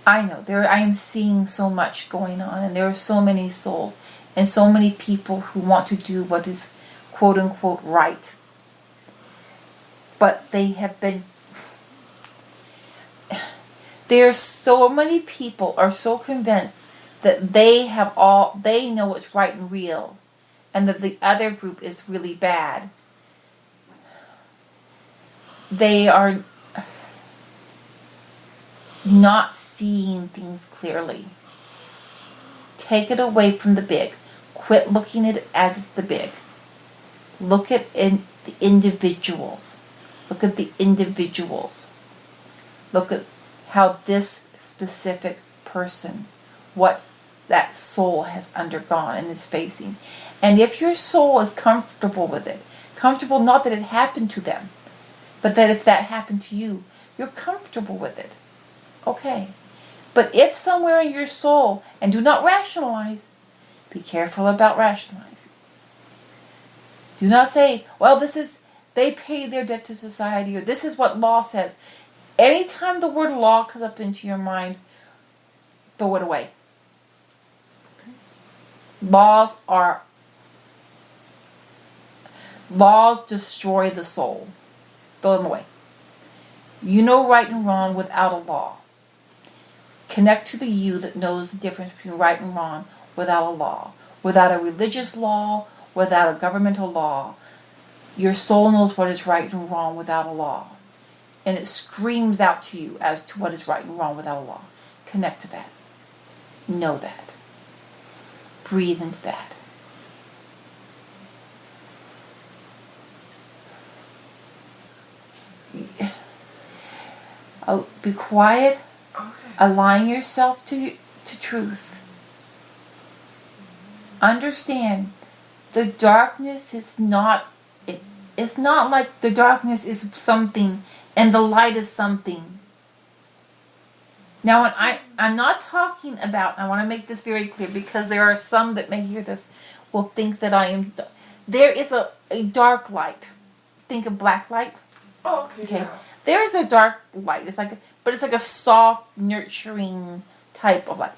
I know I am seeing so much going on, and there are so many souls and so many people who want to do what is quote unquote right. But there's so many people are so convinced that they know what's right and real, and that the other group is really bad. They are not seeing things clearly. Take it away from the big. Quit looking at it as the big. Look at the individuals. Look at the individuals. Look at how this specific person, what that soul has undergone and is facing. And if your soul is comfortable with it, comfortable not that it happened to them, but that if that happened to you, you're comfortable with it. Okay. But if somewhere in your soul, and do not rationalize, be careful about rationalizing. Do not say, well, they pay their debt to society, or this is what law says. Anytime the word law comes up into your mind, throw it away. Laws destroy the soul. Throw them away. You know right and wrong without a law. Connect to the you that knows the difference between right and wrong without a law. Without a religious law, without a governmental law. Your soul knows what is right and wrong without a law. and it screams out to you as to what is right and wrong without Allah. Connect to that. Know that. Breathe into that. Oh, be quiet. Okay. Align yourself to truth. Understand, the darkness is not. It's not like the darkness is something and the light is something. Now, when I'm not talking about, I want to make this very clear because there are some that may hear this will think that I am. There is a dark light. Think of black light. Oh, okay. Yeah. There is a dark light. But it's like a soft, nurturing type of light.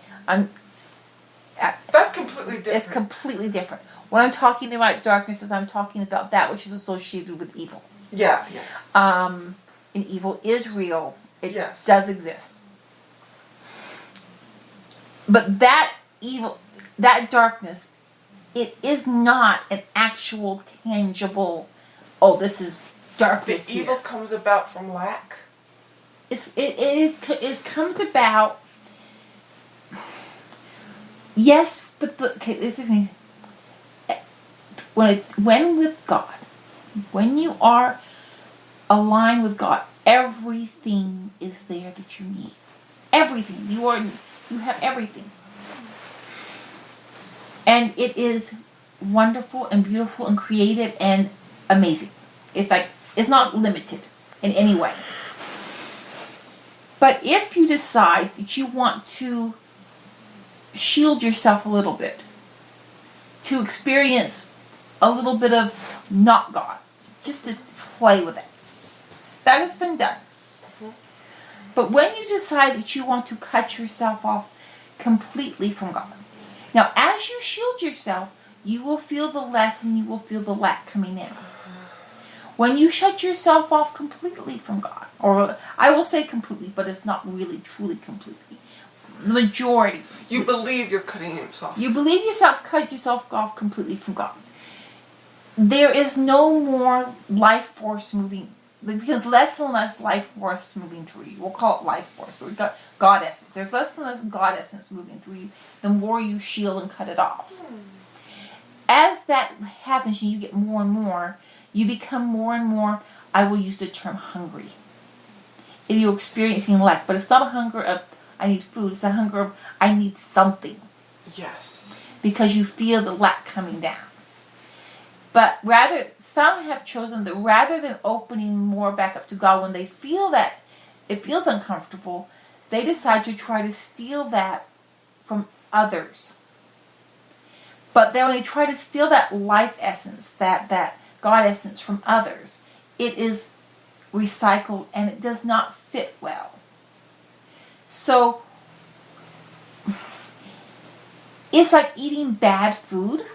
That's completely different. It's completely different. When I'm talking about darkness, I'm talking about that which is associated with evil. Yeah. And evil is real. It Yes. does exist. But that evil, that darkness, it is not an actual, tangible, oh, this is darkness The evil comes about from lack? It comes about, yes, but listen to me. When with God, when you are aligned with God, everything is there that you need. Everything. You have everything. And it is wonderful and beautiful and creative and amazing. It's not limited in any way. But if you decide that you want to shield yourself a little bit, to experience a little bit of not God, just to play with it, that has been done. But when you decide that you want to cut yourself off completely from God, now as you shield yourself, you will feel the less and you will feel the lack coming in. When you shut yourself off completely from God, or I will say completely, but it's not really truly completely. The majority. You believe you're cutting yourself. You believe cut yourself off completely from God. There is no more life force moving. Because less and less life force moving through you. We'll call it life force, but we've got God essence. There's less and less God essence moving through you, the more you shield and cut it off. As that happens and you get more and more, you become more and more, I will use the term hungry. And you're experiencing lack, but it's not a hunger of, I need food. It's a hunger of, I need something. Yes. Because you feel the lack coming down. But some have chosen that rather than opening more back up to God when they feel that it feels uncomfortable, they decide to try to steal that from others. But then when they try to steal that life essence, that God essence from others, it is recycled and it does not fit well. So it's like eating bad food.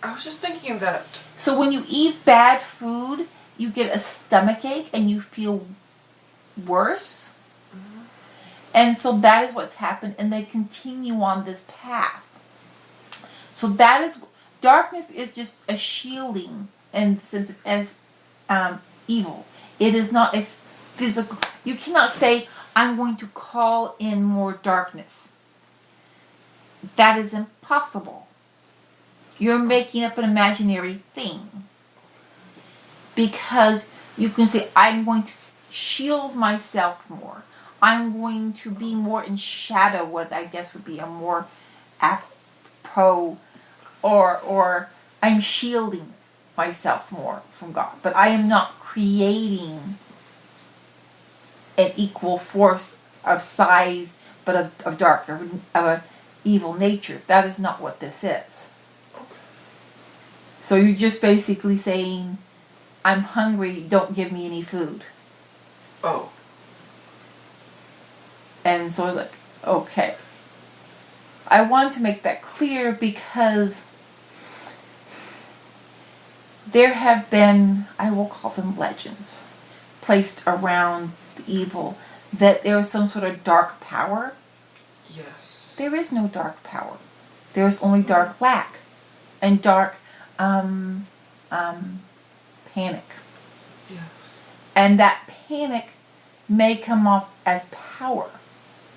I was just thinking that. So when you eat bad food, you get a stomachache and you feel worse. Mm-hmm. And so that is what's happened, and they continue on this path. So that is, darkness is just a shielding, and since as evil, it is not a physical. You cannot say, I'm going to call in more darkness. That is impossible. You're making up an imaginary thing. Because you can say, I'm going to shield myself more. I'm going to be more in shadow, what I guess would be a more apropos, or I'm shielding myself more from God. But I am not creating an equal force of size, but of dark, of an evil nature. That is not what this is. So you're just basically saying, I'm hungry, don't give me any food. Oh. And so like, okay. I want to make that clear because there have been, I will call them legends, placed around the evil, that there is some sort of dark power. Yes. There is no dark power. There is only dark lack and dark panic. Yes. And that panic may come off as power,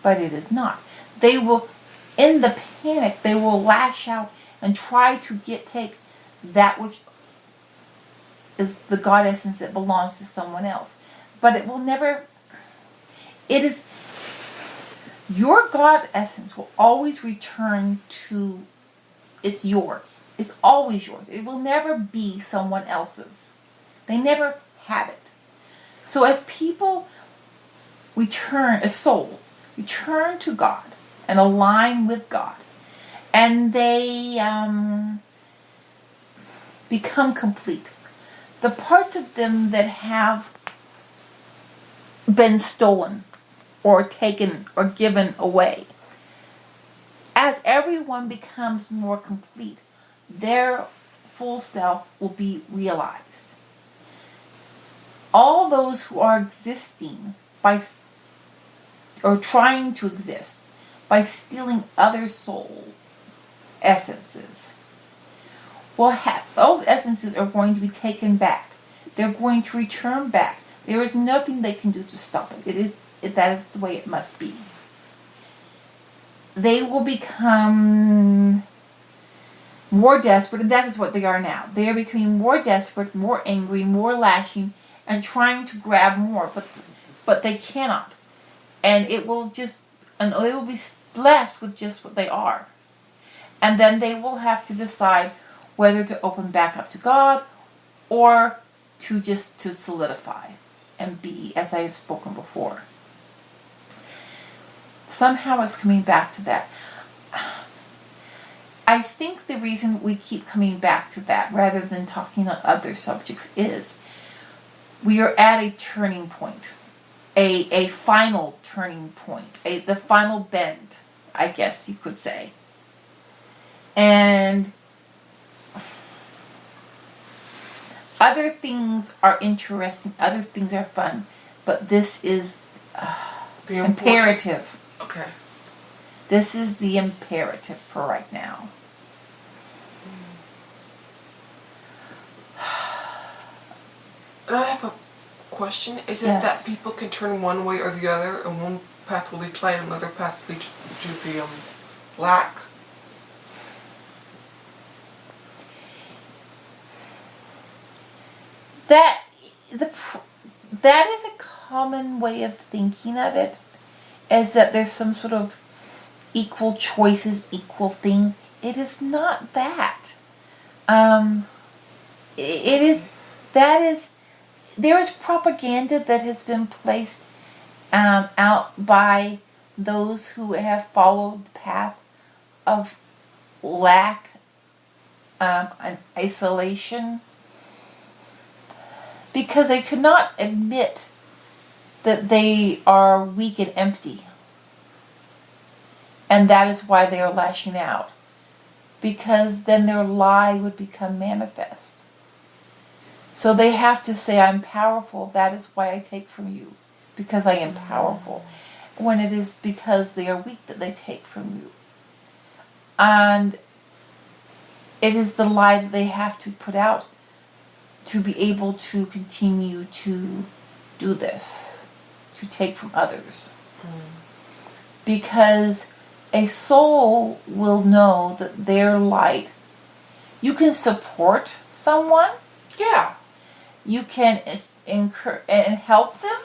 but it is not. They will, in the panic, they will lash out and try to take that which is the God essence that belongs to someone else. But it will never, it is, your God essence will always return to, it's yours. It's always yours. It will never be someone else's. They never have it. So as people return, as souls, return to God and align with God, and they become complete, the parts of them that have been stolen or taken or given away, as everyone becomes more complete, their full self will be realized. All those who are existing by, or trying to exist by stealing other souls' essences, those essences are going to be taken back. They're going to return back. There is nothing they can do to stop it. That is the way it must be. They will become more desperate, and that is what they are now. They are becoming more desperate, more angry, more lashing, and trying to grab more, but they cannot. And they will be left with just what they are. And then they will have to decide whether to open back up to God or to solidify and be, as I have spoken before. Somehow it's coming back to that. I think the reason we keep coming back to that rather than talking on other subjects is we are at a turning point, a final turning point, the final bend, I guess you could say. And other things are interesting, other things are fun, but this is the imperative. Okay. This is the imperative for right now. And I have a question. Is it that people can turn one way or the other, and one path will lead to light, and another path will lead to the lack? That is a common way of thinking of it, is that there's some sort of equal choices, equal thing. It is not that. There is propaganda that has been placed out by those who have followed the path of lack and isolation, because they could not admit that they are weak and empty. And that is why they are lashing out. Because then their lie would become manifest. So they have to say, I'm powerful, that is why I take from you. Because I am powerful. When it is because they are weak that they take from you. And it is the lie that they have to put out to be able to continue to do this, to take from others. Because a soul will know that their light, you can support someone, you can encourage and help them,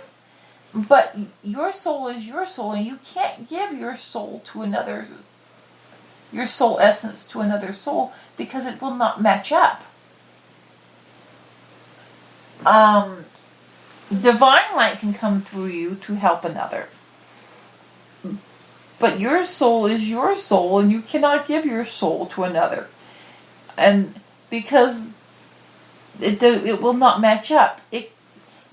but your soul is your soul, and you can't give your soul to another, your soul essence to another soul, because it will not match up. Divine light can come through you to help another. But your soul is your soul, and you cannot give your soul to another. And because it will not match up. It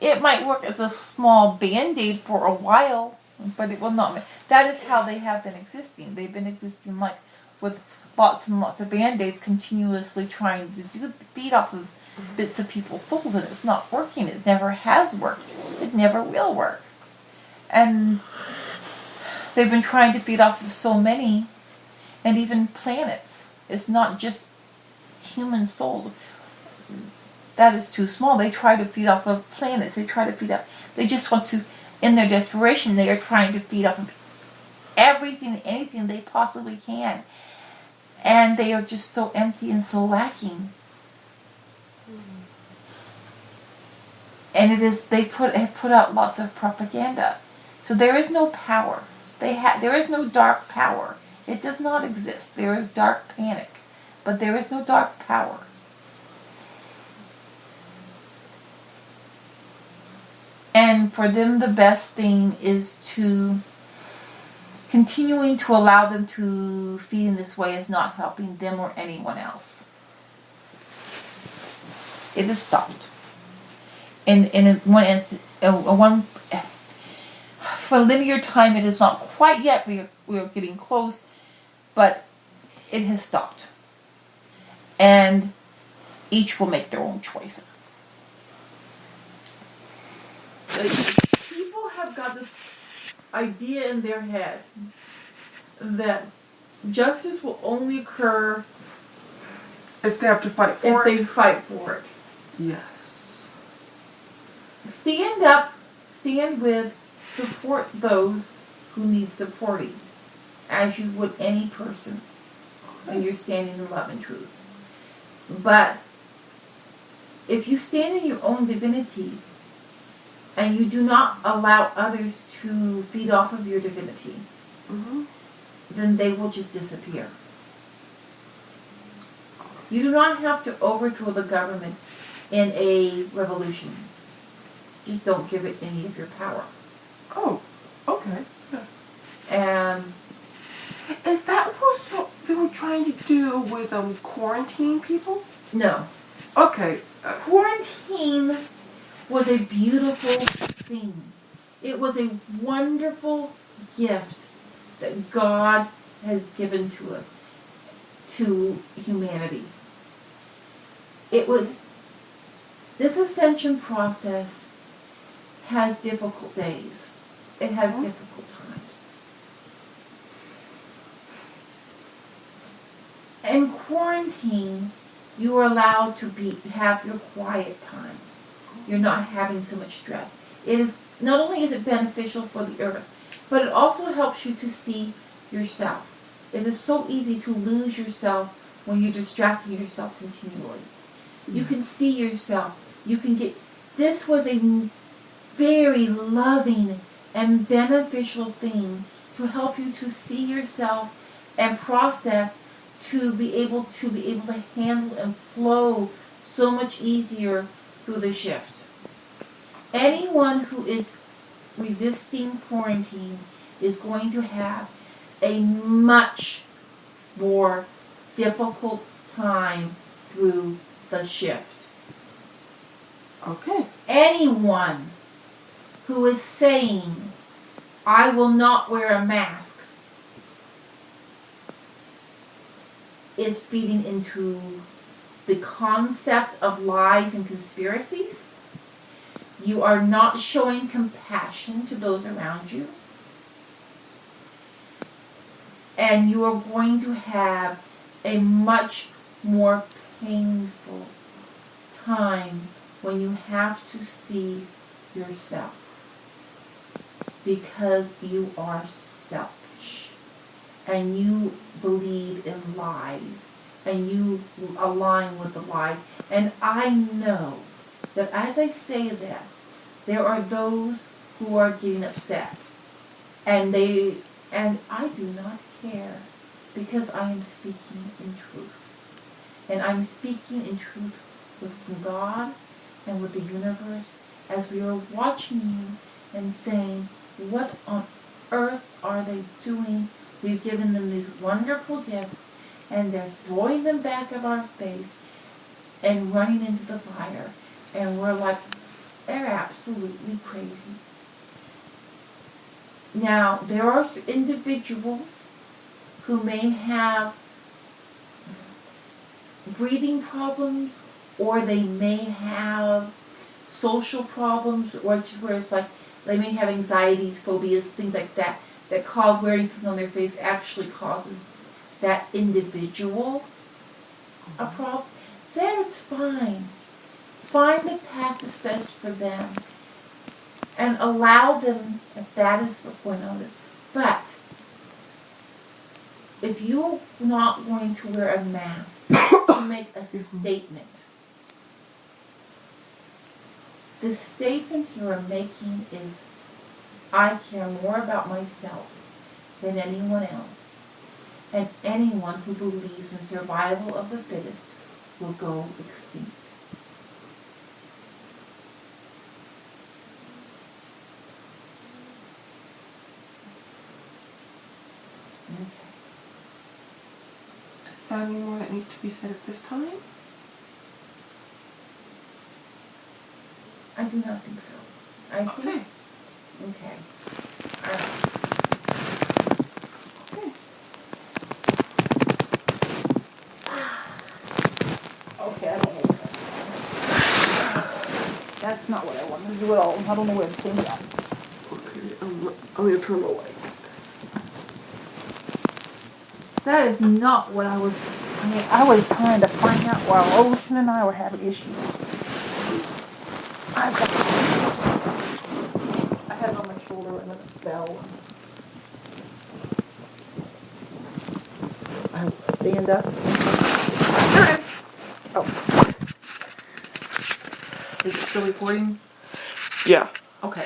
might work as a small band-aid for a while, but it will not. That is how they have been existing. They've been existing like with lots and lots of band-aids, continuously trying to feed off of bits of people's souls, and it's not working. It never has worked. It never will work. And they've been trying to feed off of so many, and even planets. It's not just human souls. That is too small. They try to feed off of planets. They just want to in their desperation, they are trying to feed off everything, anything they possibly can. And they are just so empty and so lacking. And they have put out lots of propaganda. So there is no power. There is no dark power. It does not exist. There is dark panic, but there is no dark power. And for them, the best thing is to continuing to allow them to feed in this way is not helping them or anyone else. It is stopped. In one instance, for a linear time, it is not quite yet. We are getting close, but it has stopped. And each will make their own choice. People have got this idea in their head that justice will only occur if they have to fight for it. If they fight for it. Yes. Stand up, stand with, support those who need supporting, as you would any person when you're standing in love and truth. But if you stand in your own divinity and you do not allow others to feed off of your divinity, then they will just disappear. You do not have to overthrow the government in a revolution. Just don't give it any of your power. Oh, okay. And is that what they were trying to do with quarantine people? No. Okay. Quarantine was a beautiful thing. It was a wonderful gift that God has given to humanity. This ascension process has difficult days. It has difficult times. In quarantine, you are allowed to have your quiet times. You're not having so much stress. It is not only is it beneficial for the earth, but it also helps you to see yourself. It is so easy to lose yourself when you're distracting yourself continually. You can see yourself. This was a very loving and beneficial thing to help you to see yourself and process to be able to handle and flow so much easier through the shift. Anyone who is resisting quarantine is going to have a much more difficult time through the shift. Okay. Anyone who is saying, I will not wear a mask, is feeding into the concept of lies and conspiracies. You are not showing compassion to those around you. And you are going to have a much more painful time when you have to see yourself. Because you are selfish. And you believe in lies. And you align with the lies. And I know that as I say that, there are those who are getting upset. And I do not care, because I am speaking in truth. And I'm speaking in truth with God and with the universe as we are watching you and saying, what on earth are they doing? We've given them these wonderful gifts and they're throwing them back at our face and running into the fire. And we're like, they're absolutely crazy. Now, there are individuals who may have breathing problems, or they may have social problems, or just where it's like they may have anxieties, phobias, things like that, that cause wearing something on their face actually causes that individual a problem. That is fine. Find the path that's best for them. and allow them, if that is what's going on. But if you're not going to wear a mask to make a statement, the statement you are making is, I care more about myself than anyone else, and anyone who believes in survival of the fittest will go extinct. Okay. Is there any more that needs to be said at this time? I do not think so. I think. Okay. All right. Okay. Okay, I don't know. That's not what I wanted to do at all. I don't know where it came from. Okay, I'm gonna turn the light. That is not what I was. I mean, I was trying to find out while Ocean and I were having issues. I had it on my shoulder and then it fell. I will stand up. There it is. Oh, Is it still recording? Yeah. Okay.